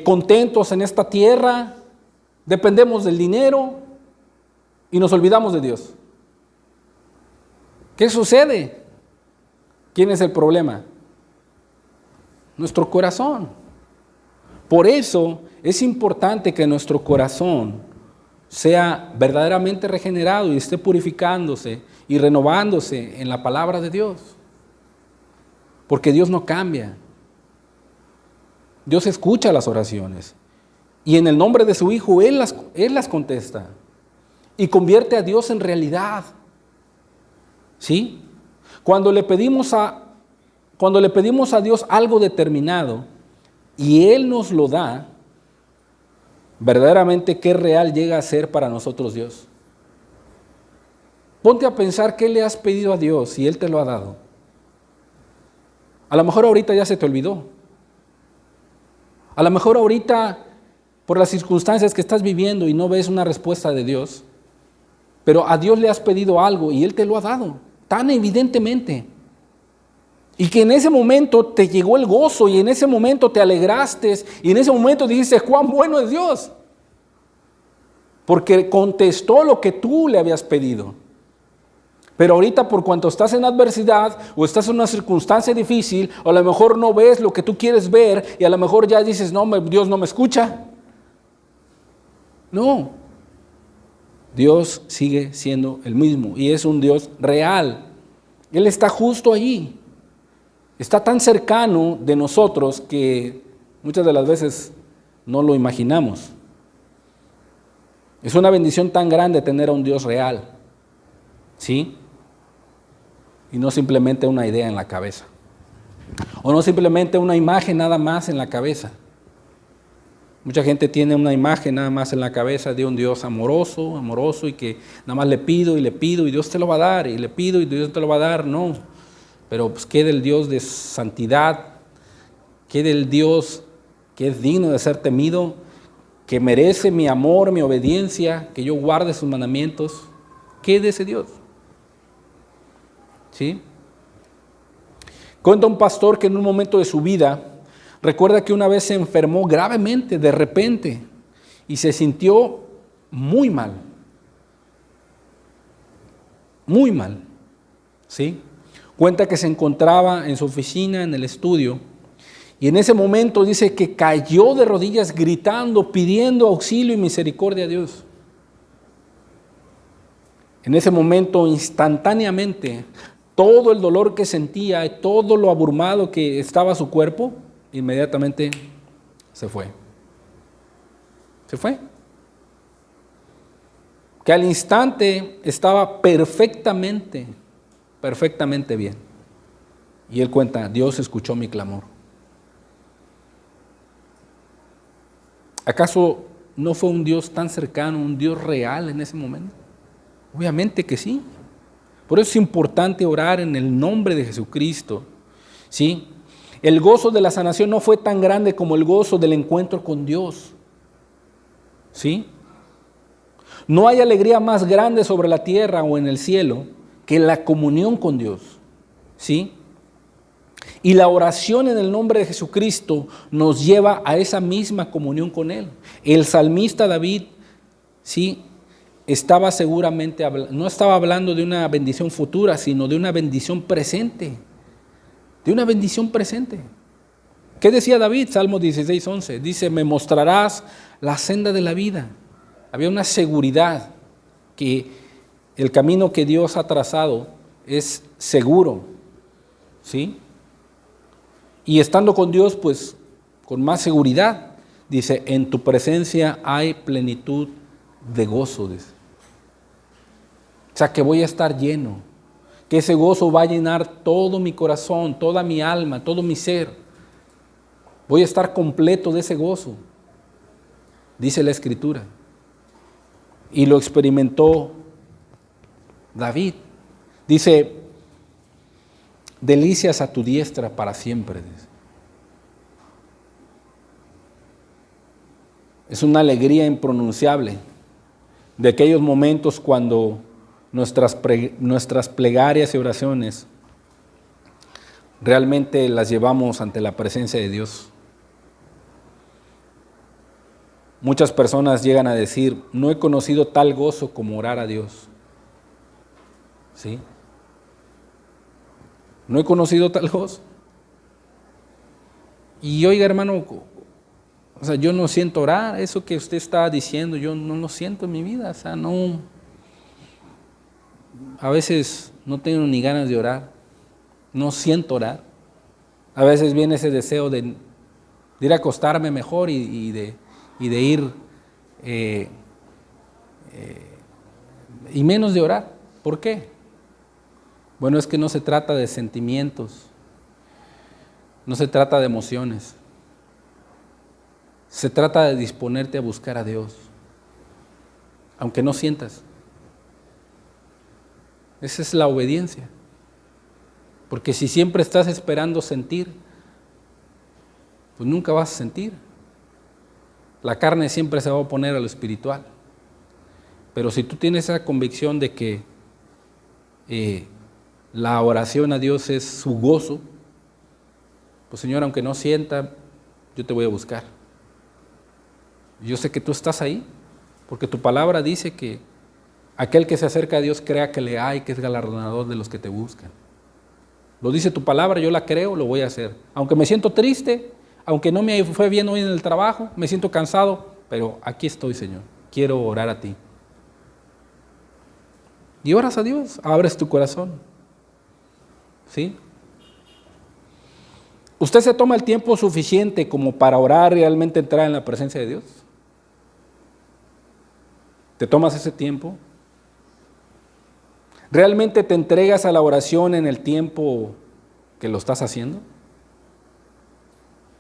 contentos en esta tierra, dependemos del dinero y nos olvidamos de Dios. ¿Qué sucede? ¿Quién es el problema? Nuestro corazón. Por eso es importante que nuestro corazón sea verdaderamente regenerado y esté purificándose y renovándose en la palabra de Dios. Porque Dios no cambia. Dios escucha las oraciones y en el nombre de su Hijo Él las contesta y convierte a Dios en realidad. ¿Sí? Cuando le pedimos a Dios algo determinado y Él nos lo da, verdaderamente qué real llega a ser para nosotros Dios. Ponte a pensar qué le has pedido a Dios y Él te lo ha dado. A lo mejor ahorita ya se te olvidó. A lo mejor ahorita, por las circunstancias que estás viviendo y no ves una respuesta de Dios, pero a Dios le has pedido algo y Él te lo ha dado, tan evidentemente. Y que en ese momento te llegó el gozo y en ese momento te alegraste y en ese momento dijiste, cuán bueno es Dios. Porque contestó lo que tú le habías pedido. Pero ahorita por cuanto estás en adversidad o estás en una circunstancia difícil, o a lo mejor no ves lo que tú quieres ver y a lo mejor ya dices, no, Dios no me escucha. No. Dios sigue siendo el mismo y es un Dios real. Él está justo allí. Está tan cercano de nosotros que muchas de las veces no lo imaginamos. Es una bendición tan grande tener a un Dios real. ¿Sí? y no simplemente una idea en la cabeza, o no simplemente una imagen nada más en la cabeza. Mucha gente tiene una imagen nada más en la cabeza de un Dios amoroso, amoroso, y que nada más le pido y Dios te lo va a dar, y le pido y Dios te lo va a dar. No, pero pues qué del Dios de santidad, qué del Dios que es digno de ser temido, que merece mi amor, mi obediencia, que yo guarde sus mandamientos. ¿Qué de ese Dios? ¿Sí? Cuenta un pastor que en un momento de su vida recuerda que una vez se enfermó gravemente, de repente, y se sintió muy mal. Muy mal. ¿Sí? Cuenta que se encontraba en su oficina, en el estudio, y en ese momento dice que cayó de rodillas gritando, pidiendo auxilio y misericordia a Dios. En ese momento, instantáneamente, todo el dolor que sentía y todo lo abrumado que estaba su cuerpo, inmediatamente se fue. Se fue. Que al instante estaba perfectamente bien. Y él cuenta, Dios escuchó mi clamor. ¿Acaso no fue un Dios tan cercano, un Dios real en ese momento? Obviamente que sí. Por eso es importante orar en el nombre de Jesucristo. ¿Sí? El gozo de la sanación no fue tan grande como el gozo del encuentro con Dios. ¿Sí? No hay alegría más grande sobre la tierra o en el cielo que la comunión con Dios. ¿Sí? Y la oración en el nombre de Jesucristo nos lleva a esa misma comunión con Él. El salmista David, ¿sí?, estaba seguramente, no estaba hablando de una bendición futura, sino de una bendición presente. De una bendición presente. ¿Qué decía David? Salmo 16:11. Dice, me mostrarás la senda de la vida. Había una seguridad que el camino que Dios ha trazado es seguro. ¿Sí? Y estando con Dios, pues, con más seguridad, dice, en tu presencia hay plenitud de gozo. Dice. O sea, que voy a estar lleno, que ese gozo va a llenar todo mi corazón, toda mi alma, todo mi ser. Voy a estar completo de ese gozo, dice la Escritura. Y lo experimentó David. Dice, delicias a tu diestra para siempre. Es una alegría impronunciable de aquellos momentos cuando nuestras plegarias y oraciones realmente las llevamos ante la presencia de Dios. Muchas personas llegan a decir, no he conocido tal gozo como orar a Dios. ¿Sí? No he conocido tal gozo. Y oiga, hermano, o sea, yo no siento orar, eso que usted está diciendo, yo no lo siento en mi vida, o sea, no. A veces no tengo ni ganas de orar, no siento orar. A veces viene ese deseo de ir a acostarme mejor y de ir y menos de orar. ¿Por qué? Bueno, es que no se trata de sentimientos, no se trata de emociones, se trata de disponerte a buscar a Dios, aunque no sientas. Esa es la obediencia, porque si siempre estás esperando sentir, pues nunca vas a sentir. La carne siempre se va a oponer a lo espiritual, pero si tú tienes esa convicción de que la oración a Dios es su gozo, pues Señor, aunque no sienta, yo te voy a buscar. Yo sé que tú estás ahí, porque tu palabra dice que aquel que se acerca a Dios crea que le hay, que es galardonador de los que te buscan. Lo dice tu palabra, yo la creo, lo voy a hacer. Aunque me siento triste, aunque no me fue bien hoy en el trabajo, me siento cansado, pero aquí estoy, Señor, quiero orar a ti. Y oras a Dios, abres tu corazón. ¿Sí? ¿Usted se toma el tiempo suficiente como para orar y realmente entrar en la presencia de Dios? ¿Te tomas ese tiempo? ¿Realmente te entregas a la oración en el tiempo que lo estás haciendo?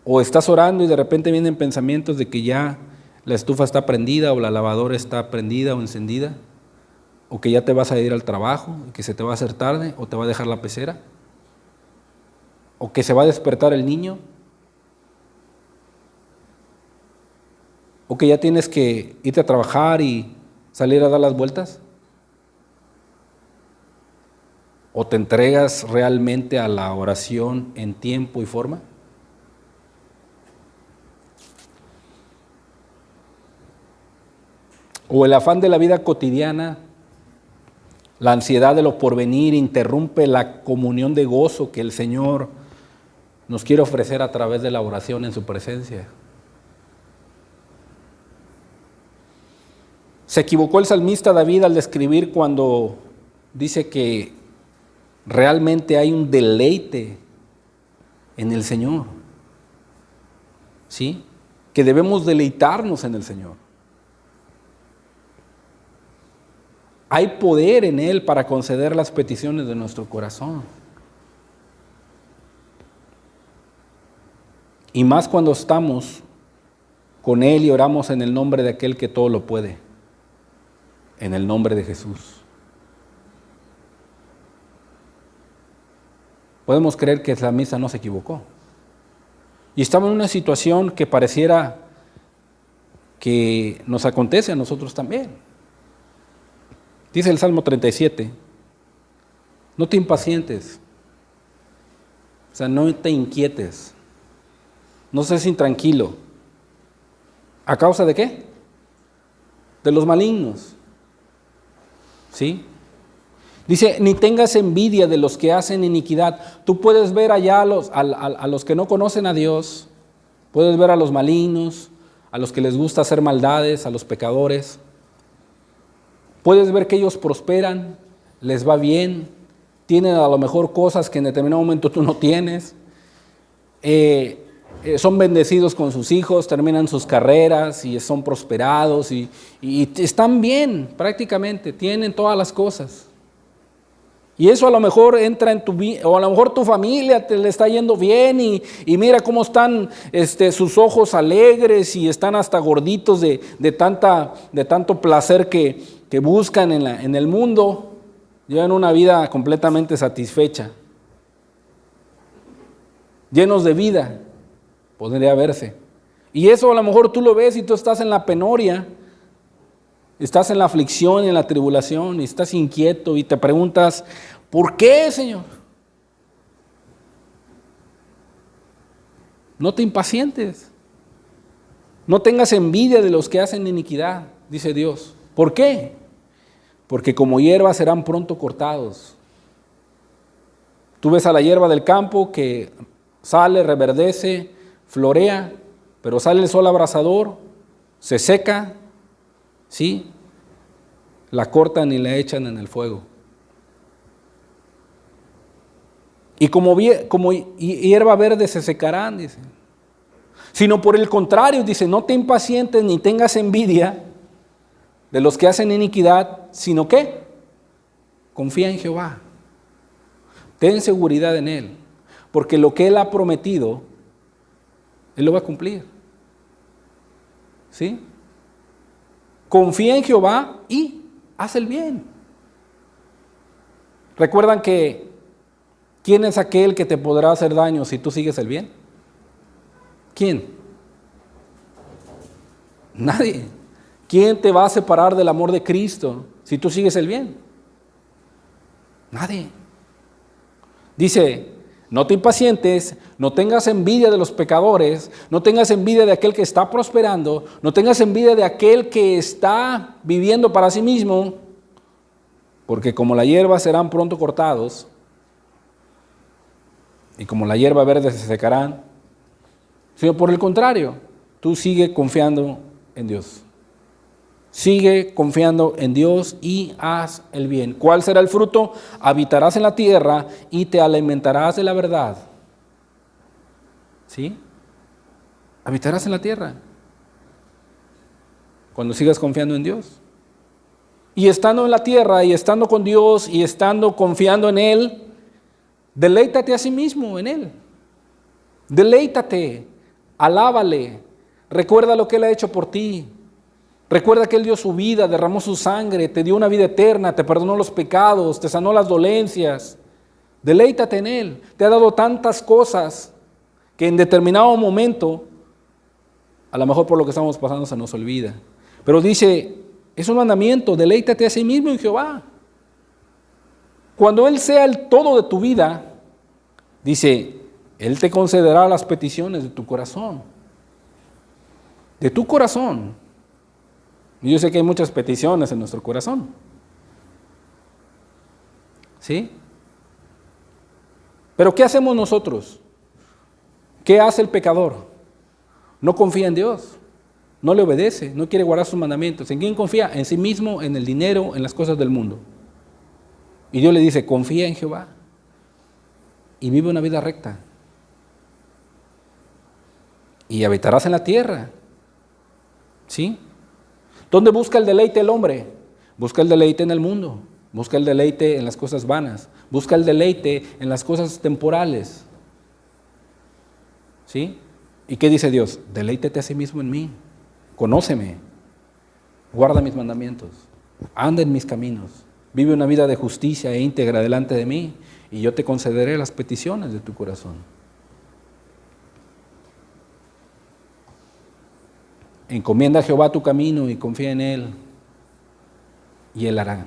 ¿O estás orando y de repente vienen pensamientos de que ya la estufa está prendida o la lavadora está prendida o encendida? ¿O que ya te vas a ir al trabajo y que se te va a hacer tarde o te va a dejar la pecera? ¿O que se va a despertar el niño? ¿O que ya tienes que irte a trabajar y salir a dar las vueltas? ¿O te entregas realmente a la oración en tiempo y forma? ¿O el afán de la vida cotidiana, la ansiedad de lo porvenir interrumpe la comunión de gozo que el Señor nos quiere ofrecer a través de la oración en su presencia? Se equivocó el salmista David al describir cuando dice que realmente hay un deleite en el Señor, ¿sí? Que debemos deleitarnos en el Señor. Hay poder en Él para conceder las peticiones de nuestro corazón. Y más cuando estamos con Él y oramos en el nombre de aquel que todo lo puede, en el nombre de Jesús. Podemos creer que la misa no se equivocó. Y estamos en una situación que pareciera que nos acontece a nosotros también. Dice el Salmo 37, no te impacientes, o sea, no te inquietes, no seas intranquilo. ¿A causa de qué? De los malignos. ¿Sí? Dice, ni tengas envidia de los que hacen iniquidad. Tú puedes ver allá a los que no conocen a Dios, puedes ver a los malignos, a los que les gusta hacer maldades, a los pecadores. Puedes ver que ellos prosperan, les va bien, tienen a lo mejor cosas que en determinado momento tú no tienes, son bendecidos con sus hijos, terminan sus carreras y son prosperados y están bien prácticamente, tienen todas las cosas. Y eso a lo mejor entra en tu vida, o a lo mejor tu familia te le está yendo bien y mira cómo están sus ojos alegres y están hasta gorditos de tanto placer que buscan en el mundo, llevan una vida completamente satisfecha, llenos de vida, podría verse. Y eso a lo mejor tú lo ves y tú estás en la penuria, estás en la aflicción, en la tribulación, y estás inquieto y te preguntas, ¿por qué, Señor? No te impacientes, no tengas envidia de los que hacen iniquidad, dice Dios. ¿Por qué? Porque como hierba serán pronto cortados. Tú ves a la hierba del campo que sale, reverdece, florea, pero sale el sol abrasador, se seca, ¿sí? La cortan y la echan en el fuego. Y como hierba verde se secarán, dice. Sino por el contrario, dice, no te impacientes ni tengas envidia de los que hacen iniquidad, sino que confía en Jehová. Ten seguridad en Él, porque lo que Él ha prometido, Él lo va a cumplir. ¿Sí? Confía en Jehová y haz el bien. ¿Recuerdan que quién es aquel que te podrá hacer daño si tú sigues el bien? ¿Quién? Nadie. ¿Quién te va a separar del amor de Cristo si tú sigues el bien? Nadie. Dice, no te impacientes, no tengas envidia de los pecadores, no tengas envidia de aquel que está prosperando, no tengas envidia de aquel que está viviendo para sí mismo, porque como la hierba serán pronto cortados y como la hierba verde se secarán, sino por el contrario, tú sigue confiando en Dios. Sigue confiando en Dios y haz el bien. ¿Cuál será el fruto? Habitarás en la tierra y te alimentarás de la verdad. ¿Sí? Habitarás en la tierra cuando sigas confiando en Dios. y estando en la tierra y estando con Dios y estando confiando en Él, deleítate a sí mismo en Él. Deleítate, alábale, recuerda lo que Él ha hecho por ti. Recuerda que Él dio su vida, derramó su sangre, te dio una vida eterna, te perdonó los pecados, te sanó las dolencias. Deleítate en Él. Te ha dado tantas cosas que en determinado momento, a lo mejor por lo que estamos pasando se nos olvida. Pero dice, es un mandamiento, deleítate a sí mismo en Jehová. Cuando Él sea el todo de tu vida, dice, Él te concederá las peticiones de tu corazón. De tu corazón. Y yo sé que hay muchas peticiones en nuestro corazón. ¿Sí? Pero ¿qué hacemos nosotros? ¿Qué hace el pecador? No confía en Dios, no le obedece, no quiere guardar sus mandamientos. ¿En quién confía? En sí mismo, en el dinero, en las cosas del mundo. Y Dios le dice, confía en Jehová y vive una vida recta. Y habitarás en la tierra. ¿Sí? ¿Dónde busca el deleite el hombre? Busca el deleite en el mundo, busca el deleite en las cosas vanas, busca el deleite en las cosas temporales. ¿Sí? ¿Y qué dice Dios? Deleítete a sí mismo en mí, conóceme, guarda mis mandamientos, anda en mis caminos, vive una vida de justicia e íntegra delante de mí, y yo te concederé las peticiones de tu corazón. Encomienda a Jehová tu camino y confía en Él, y Él hará.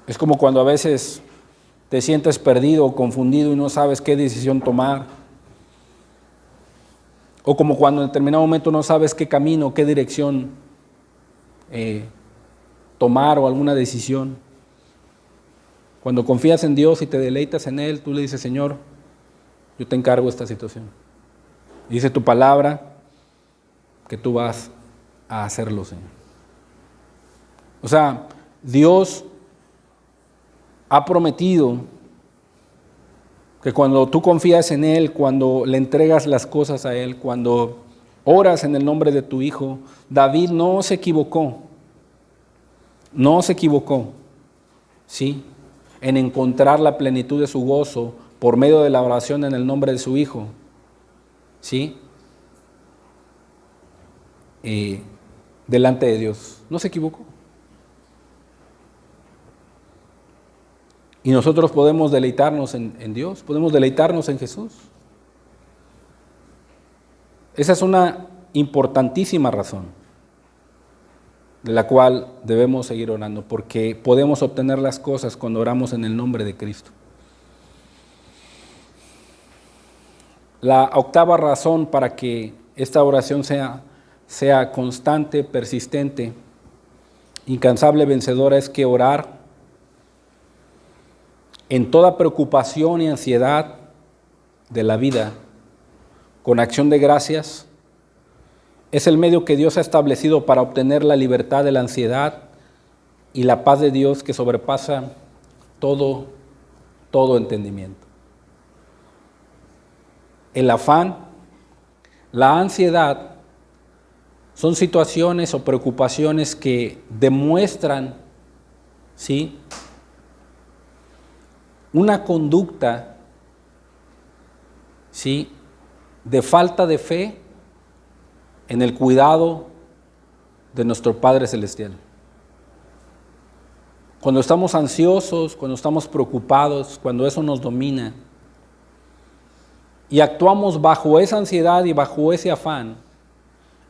Es como cuando a veces te sientes perdido o confundido y no sabes qué decisión tomar. O como cuando en determinado momento no sabes qué camino, qué dirección tomar o alguna decisión. Cuando confías en Dios y te deleitas en Él, tú le dices, Señor, yo te encargo esta situación. Dice tu palabra que tú vas a hacerlo, Señor. O sea, Dios ha prometido que cuando tú confías en Él, cuando le entregas las cosas a Él, cuando oras en el nombre de tu Hijo, David no se equivocó, ¿sí? En encontrar la plenitud de su gozo por medio de la oración en el nombre de su Hijo, ¿sí? Delante de Dios, no se equivocó. Y nosotros podemos deleitarnos en Dios, podemos deleitarnos en Jesús. Esa es una importantísima razón de la cual debemos seguir orando, porque podemos obtener las cosas cuando oramos en el nombre de Cristo. La octava razón para que esta oración sea constante, persistente, incansable, vencedora, es que orar en toda preocupación y ansiedad de la vida, con acción de gracias, es el medio que Dios ha establecido para obtener la libertad de la ansiedad y la paz de Dios que sobrepasa todo entendimiento. El afán, la ansiedad, son situaciones o preocupaciones que demuestran, ¿sí?, una conducta, ¿sí?, de falta de fe en el cuidado de nuestro Padre Celestial. Cuando estamos ansiosos, cuando estamos preocupados, cuando eso nos domina y actuamos bajo esa ansiedad y bajo ese afán,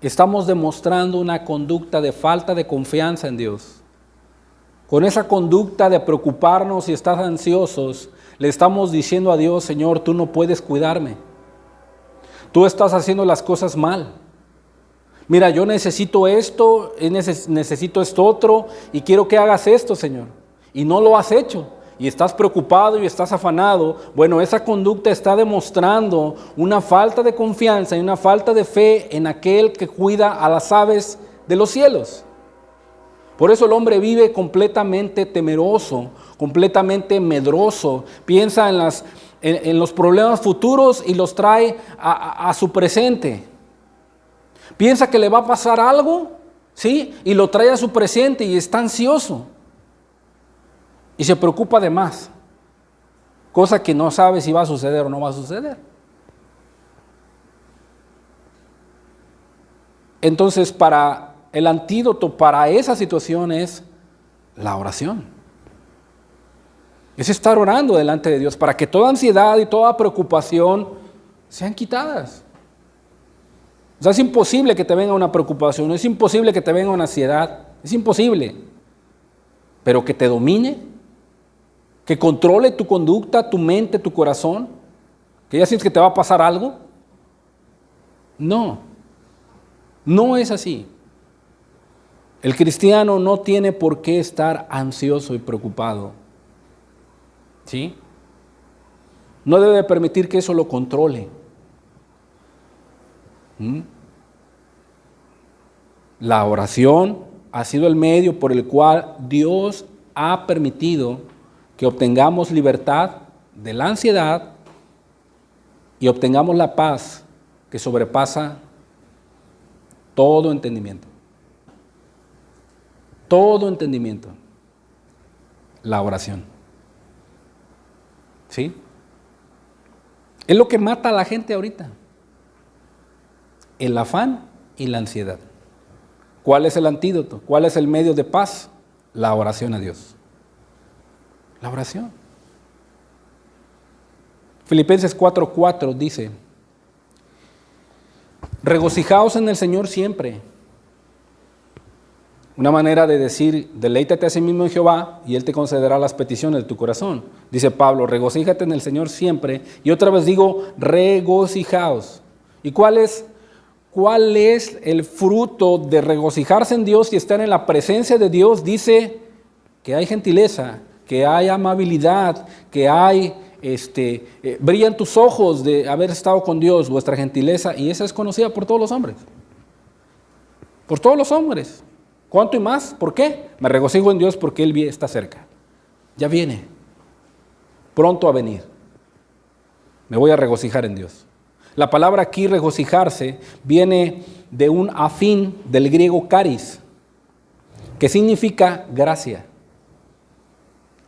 estamos demostrando una conducta de falta de confianza en Dios. Con esa conducta de preocuparnos y estar ansiosos, le estamos diciendo a Dios, Señor, tú no puedes cuidarme. Tú estás haciendo las cosas mal. Mira, yo necesito esto, necesito esto otro, y quiero que hagas esto, Señor. Y no lo has hecho, y estás preocupado y estás afanado. Bueno, esa conducta está demostrando una falta de confianza y una falta de fe en aquel que cuida a las aves de los cielos. Por eso el hombre vive completamente temeroso, completamente medroso, piensa en los problemas futuros y los trae a su presente. Piensa que le va a pasar algo ¿sí? Y lo trae a su presente y está ansioso. Y se preocupa de más. Cosa que no sabe si va a suceder o no va a suceder. Entonces, para el antídoto para esa situación es la oración. Es estar orando delante de Dios para que toda ansiedad y toda preocupación sean quitadas. O sea, es imposible que te venga una preocupación, es imposible que te venga una ansiedad, es imposible. Pero que te domine, que controle tu conducta, tu mente, tu corazón, que ya sientes que te va a pasar algo. No, no es así. El cristiano no tiene por qué estar ansioso y preocupado. ¿Sí? No debe permitir que eso lo controle. La oración ha sido el medio por el cual Dios ha permitido que obtengamos libertad de la ansiedad y obtengamos la paz que sobrepasa todo entendimiento. Todo entendimiento. La oración. ¿Sí? Es lo que mata a la gente ahorita. El afán y la ansiedad. ¿Cuál es el antídoto? ¿Cuál es el medio de paz? La oración a Dios. La oración. Filipenses 4:4 dice: regocijaos en el Señor siempre. Una manera de decir, deleítate a sí mismo en Jehová y Él te concederá las peticiones de tu corazón. Dice Pablo, regocíjate en el Señor siempre. Y otra vez digo, regocijaos. ¿Y cuál es el fruto de regocijarse en Dios y estar en la presencia de Dios? Dice que hay gentileza, que hay amabilidad, que hay, brillan tus ojos de haber estado con Dios, vuestra gentileza, y esa es conocida por todos los hombres. Por todos los hombres. ¿Cuánto y más? ¿Por qué? Me regocijo en Dios porque Él está cerca. Ya viene. Pronto a venir. Me voy a regocijar en Dios. La palabra aquí, regocijarse, viene de un afín del griego charis, que significa gracia.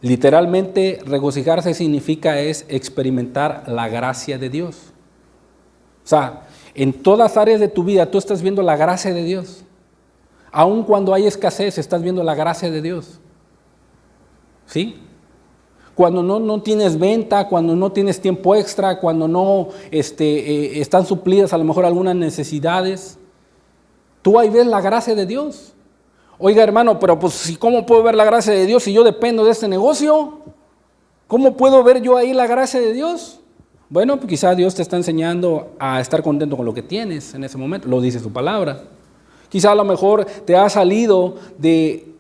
Literalmente, regocijarse significa es experimentar la gracia de Dios. O sea, en todas las áreas de tu vida tú estás viendo la gracia de Dios. Aun cuando hay escasez, estás viendo la gracia de Dios. ¿Sí? Cuando no tienes venta, cuando no tienes tiempo extra, cuando no están suplidas a lo mejor algunas necesidades, tú ahí ves la gracia de Dios. Oiga, hermano, pero pues ¿cómo puedo ver la gracia de Dios si yo dependo de este negocio? ¿Cómo puedo ver yo ahí la gracia de Dios? Bueno, pues quizá Dios te está enseñando a estar contento con lo que tienes en ese momento, lo dice su palabra. Quizá a lo mejor te ha salido de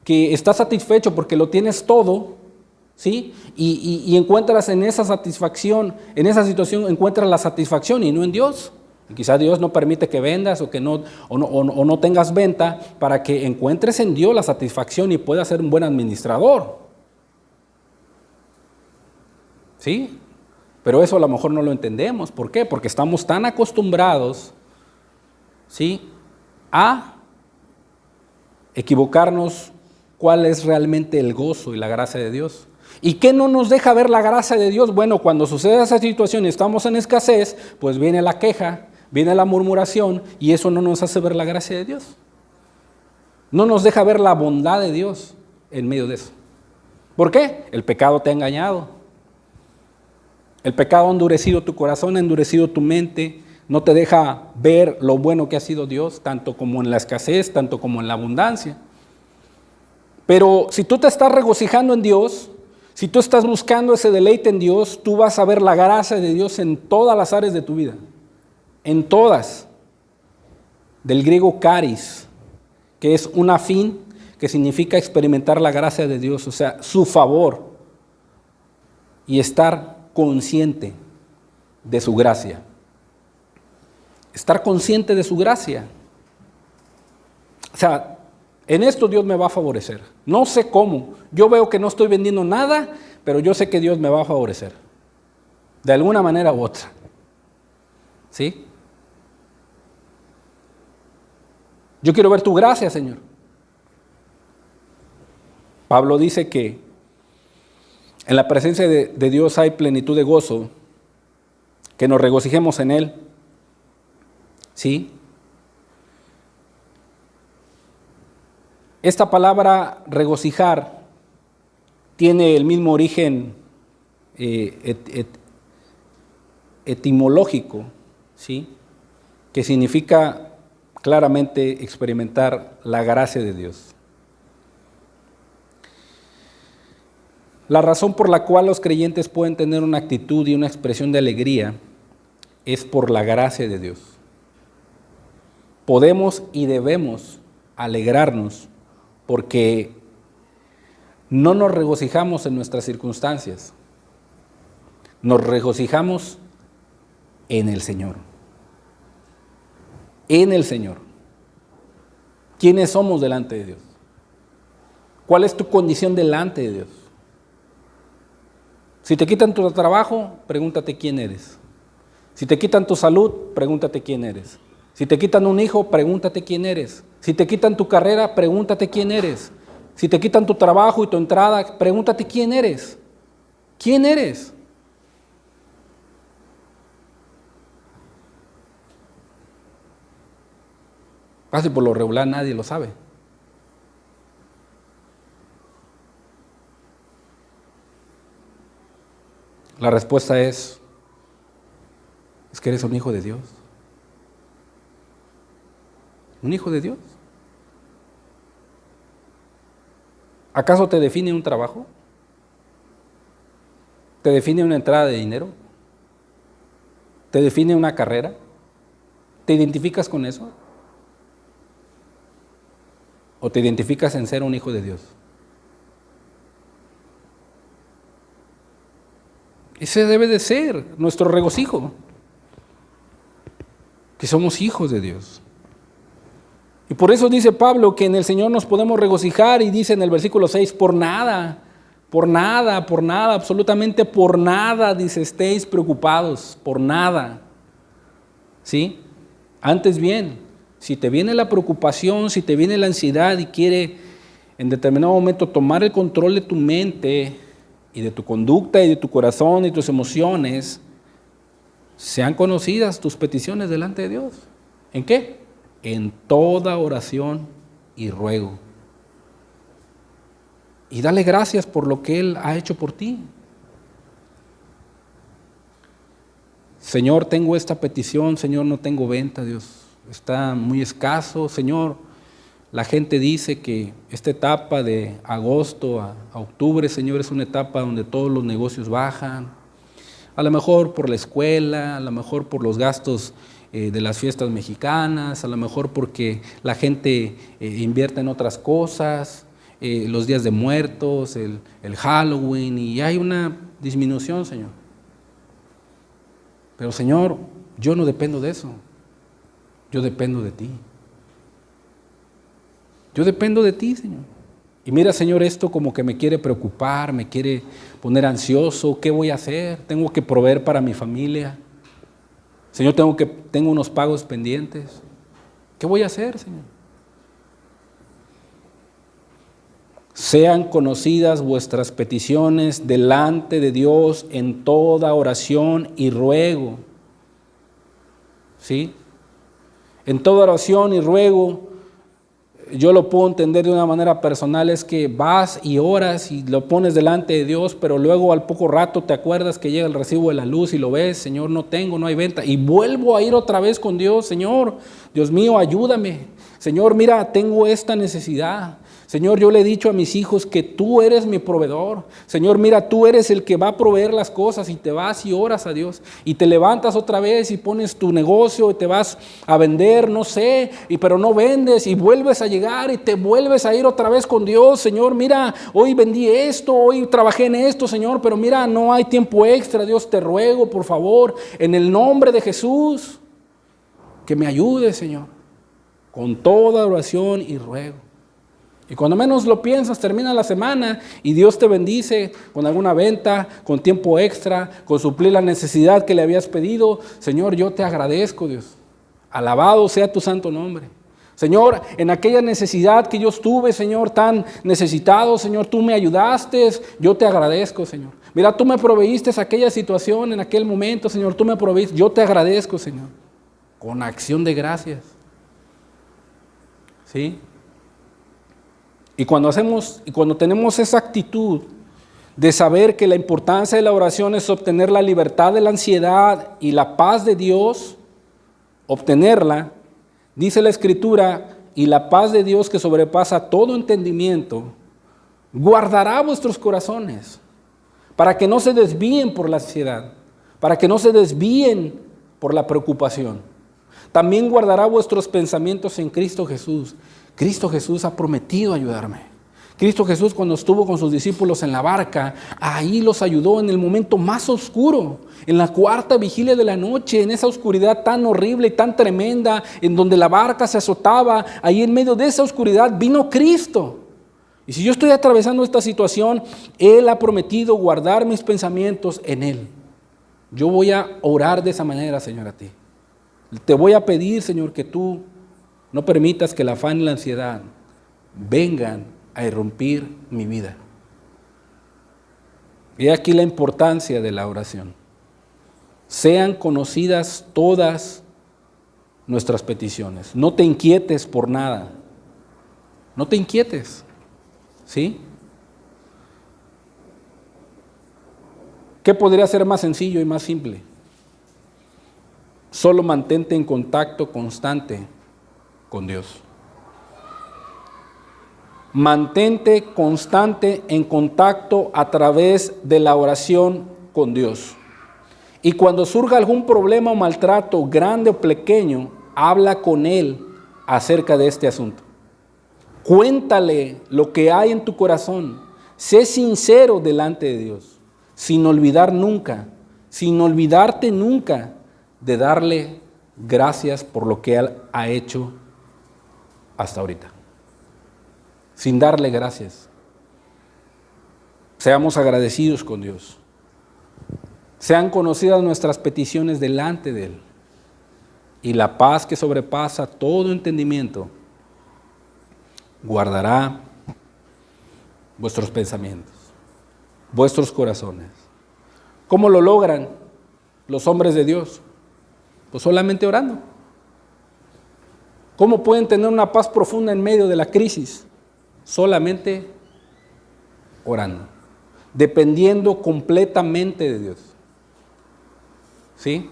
que estás satisfecho porque lo tienes todo, ¿sí? Y encuentras en esa satisfacción, en esa situación encuentras la satisfacción y no en Dios. Y quizá Dios no permite que vendas o no tengas venta para que encuentres en Dios la satisfacción y puedas ser un buen administrador. ¿Sí? Pero eso a lo mejor no lo entendemos. ¿Por qué? Porque estamos tan acostumbrados, ¿sí?, a equivocarnos cuál es realmente el gozo y la gracia de Dios. ¿Y qué no nos deja ver la gracia de Dios? Bueno, cuando sucede esa situación y estamos en escasez, pues viene la queja, viene la murmuración y eso no nos hace ver la gracia de Dios. No nos deja ver la bondad de Dios en medio de eso. ¿Por qué? El pecado te ha engañado. El pecado ha endurecido tu corazón, ha endurecido tu mente. No te deja ver lo bueno que ha sido Dios, tanto como en la escasez, tanto como en la abundancia. Pero si tú te estás regocijando en Dios, si tú estás buscando ese deleite en Dios, tú vas a ver la gracia de Dios en todas las áreas de tu vida. En todas. Del griego charis, que es un afín que significa experimentar la gracia de Dios, o sea, su favor. Y estar consciente de su gracia. Estar consciente de su gracia. O sea, en esto Dios me va a favorecer. No sé cómo. Yo veo que no estoy vendiendo nada, pero yo sé que Dios me va a favorecer. De alguna manera u otra. ¿Sí? Yo quiero ver tu gracia, Señor. Pablo dice que en la presencia de Dios hay plenitud de gozo, que nos regocijemos en Él. ¿Sí? Esta palabra regocijar tiene el mismo origen etimológico, ¿sí? Que significa claramente experimentar la gracia de Dios. La razón por la cual los creyentes pueden tener una actitud y una expresión de alegría es por la gracia de Dios. Podemos y debemos alegrarnos porque no nos regocijamos en nuestras circunstancias, nos regocijamos en el Señor. En el Señor. ¿Quiénes somos delante de Dios? ¿Cuál es tu condición delante de Dios? Si te quitan tu trabajo, pregúntate quién eres. Si te quitan tu salud, pregúntate quién eres. Si te quitan un hijo, pregúntate quién eres. Si te quitan tu carrera, pregúntate quién eres. Si te quitan tu trabajo y tu entrada, pregúntate quién eres. ¿Quién eres? Casi por lo regular nadie lo sabe. La respuesta es que eres un hijo de Dios. ¿Un hijo de Dios? ¿Acaso te define un trabajo? ¿Te define una entrada de dinero? ¿Te define una carrera? ¿Te identificas con eso? ¿O te identificas en ser un hijo de Dios? Ese debe de ser nuestro regocijo, que somos hijos de Dios. Y por eso dice Pablo que en el Señor nos podemos regocijar, y dice en el versículo 6, por nada, absolutamente por nada, dice, estéis preocupados, por nada. ¿Sí? Antes bien, si te viene la preocupación, si te viene la ansiedad y quiere en determinado momento tomar el control de tu mente y de tu conducta y de tu corazón y tus emociones, sean conocidas tus peticiones delante de Dios. ¿En qué? En toda oración y ruego. Y dale gracias por lo que Él ha hecho por ti. Señor, tengo esta petición, Señor, no tengo venta, Dios, está muy escaso, Señor. La gente dice que esta etapa de agosto a octubre, Señor, es una etapa donde todos los negocios bajan. A lo mejor por la escuela, a lo mejor por los gastos de las fiestas mexicanas, a lo mejor porque la gente invierte en otras cosas, los días de muertos, el Halloween, y hay una disminución, Señor. Pero, Señor, yo no dependo de eso. Yo dependo de ti. Yo dependo de ti, Señor. Y mira, Señor, esto como que me quiere preocupar, me quiere poner ansioso. ¿Qué voy a hacer? Tengo que proveer para mi familia. Señor, tengo unos pagos pendientes. ¿Qué voy a hacer, Señor? Sean conocidas vuestras peticiones delante de Dios en toda oración y ruego. ¿Sí? En toda oración y ruego, yo lo puedo entender de una manera personal, es que vas y oras y lo pones delante de Dios, pero luego al poco rato te acuerdas que llega el recibo de la luz y lo ves, Señor, no hay venta, y vuelvo a ir otra vez con Dios, Señor, Dios mío, ayúdame, Señor, mira, tengo esta necesidad. Señor, yo le he dicho a mis hijos que tú eres mi proveedor. Señor, mira, tú eres el que va a proveer las cosas, y te vas y oras a Dios y te levantas otra vez y pones tu negocio y te vas a vender, no sé, pero no vendes y vuelves a llegar y te vuelves a ir otra vez con Dios. Señor, mira, hoy vendí esto, hoy trabajé en esto, Señor, pero mira, no hay tiempo extra. Dios, te ruego, por favor, en el nombre de Jesús, que me ayudes, Señor, con toda oración y ruego. Y cuando menos lo piensas, termina la semana y Dios te bendice con alguna venta, con tiempo extra, con suplir la necesidad que le habías pedido. Señor, yo te agradezco, Dios. Alabado sea tu santo nombre. Señor, en aquella necesidad que yo estuve, Señor, tan necesitado, Señor, tú me ayudaste, yo te agradezco, Señor. Mira, tú me proveíste aquella situación en aquel momento, Señor, tú me proveíste, yo te agradezco, Señor, con acción de gracias. ¿Sí? Y cuando tenemos esa actitud de saber que la importancia de la oración es obtener la libertad de la ansiedad y la paz de Dios, obtenerla, dice la Escritura, y la paz de Dios que sobrepasa todo entendimiento, guardará vuestros corazones para que no se desvíen por la ansiedad, para que no se desvíen por la preocupación. También guardará vuestros pensamientos en Cristo Jesús. Cristo Jesús ha prometido ayudarme. Cristo Jesús, cuando estuvo con sus discípulos en la barca, ahí los ayudó en el momento más oscuro, en la cuarta vigilia de la noche, en esa oscuridad tan horrible y tan tremenda, en donde la barca se azotaba. Ahí en medio de esa oscuridad vino Cristo. Y si yo estoy atravesando esta situación, Él ha prometido guardar mis pensamientos en Él. Yo voy a orar de esa manera, Señor, a ti. Te voy a pedir, Señor, que tú no permitas que el afán y la ansiedad vengan a irrumpir mi vida. Y aquí la importancia de la oración. Sean conocidas todas nuestras peticiones. No te inquietes por nada. No te inquietes. ¿Sí? ¿Qué podría ser más sencillo y más simple? Solo mantente en contacto constante con Dios. Mantente constante en contacto a través de la oración con Dios. Y cuando surja algún problema o maltrato, grande o pequeño, habla con Él acerca de este asunto. Cuéntale lo que hay en tu corazón. Sé sincero delante de Dios, sin olvidarte nunca de darle gracias por lo que Él ha hecho hasta ahorita. Sin darle gracias. Seamos agradecidos con Dios. Sean conocidas nuestras peticiones delante de Él. Y la paz que sobrepasa todo entendimiento guardará vuestros pensamientos, vuestros corazones. ¿Cómo lo logran los hombres de Dios? Pues solamente orando. ¿Cómo pueden tener una paz profunda en medio de la crisis? Solamente orando, dependiendo completamente de Dios. ¿Sí?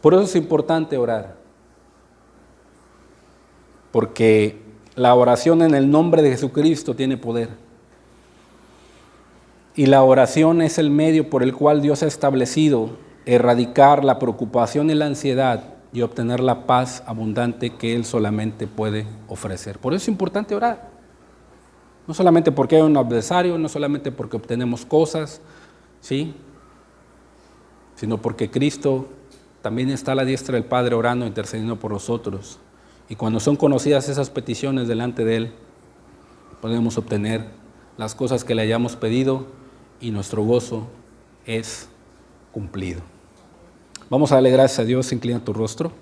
Por eso es importante orar, porque la oración en el nombre de Jesucristo tiene poder. Y la oración es el medio por el cual Dios ha establecido erradicar la preocupación y la ansiedad y obtener la paz abundante que Él solamente puede ofrecer. Por eso es importante orar. No solamente porque hay un adversario, no solamente porque obtenemos cosas, ¿sí? Sino porque Cristo también está a la diestra del Padre orando, intercediendo por nosotros. Y cuando son conocidas esas peticiones delante de Él, podemos obtener las cosas que le hayamos pedido y nuestro gozo es cumplido. Vamos a darle gracias a Dios, inclina tu rostro.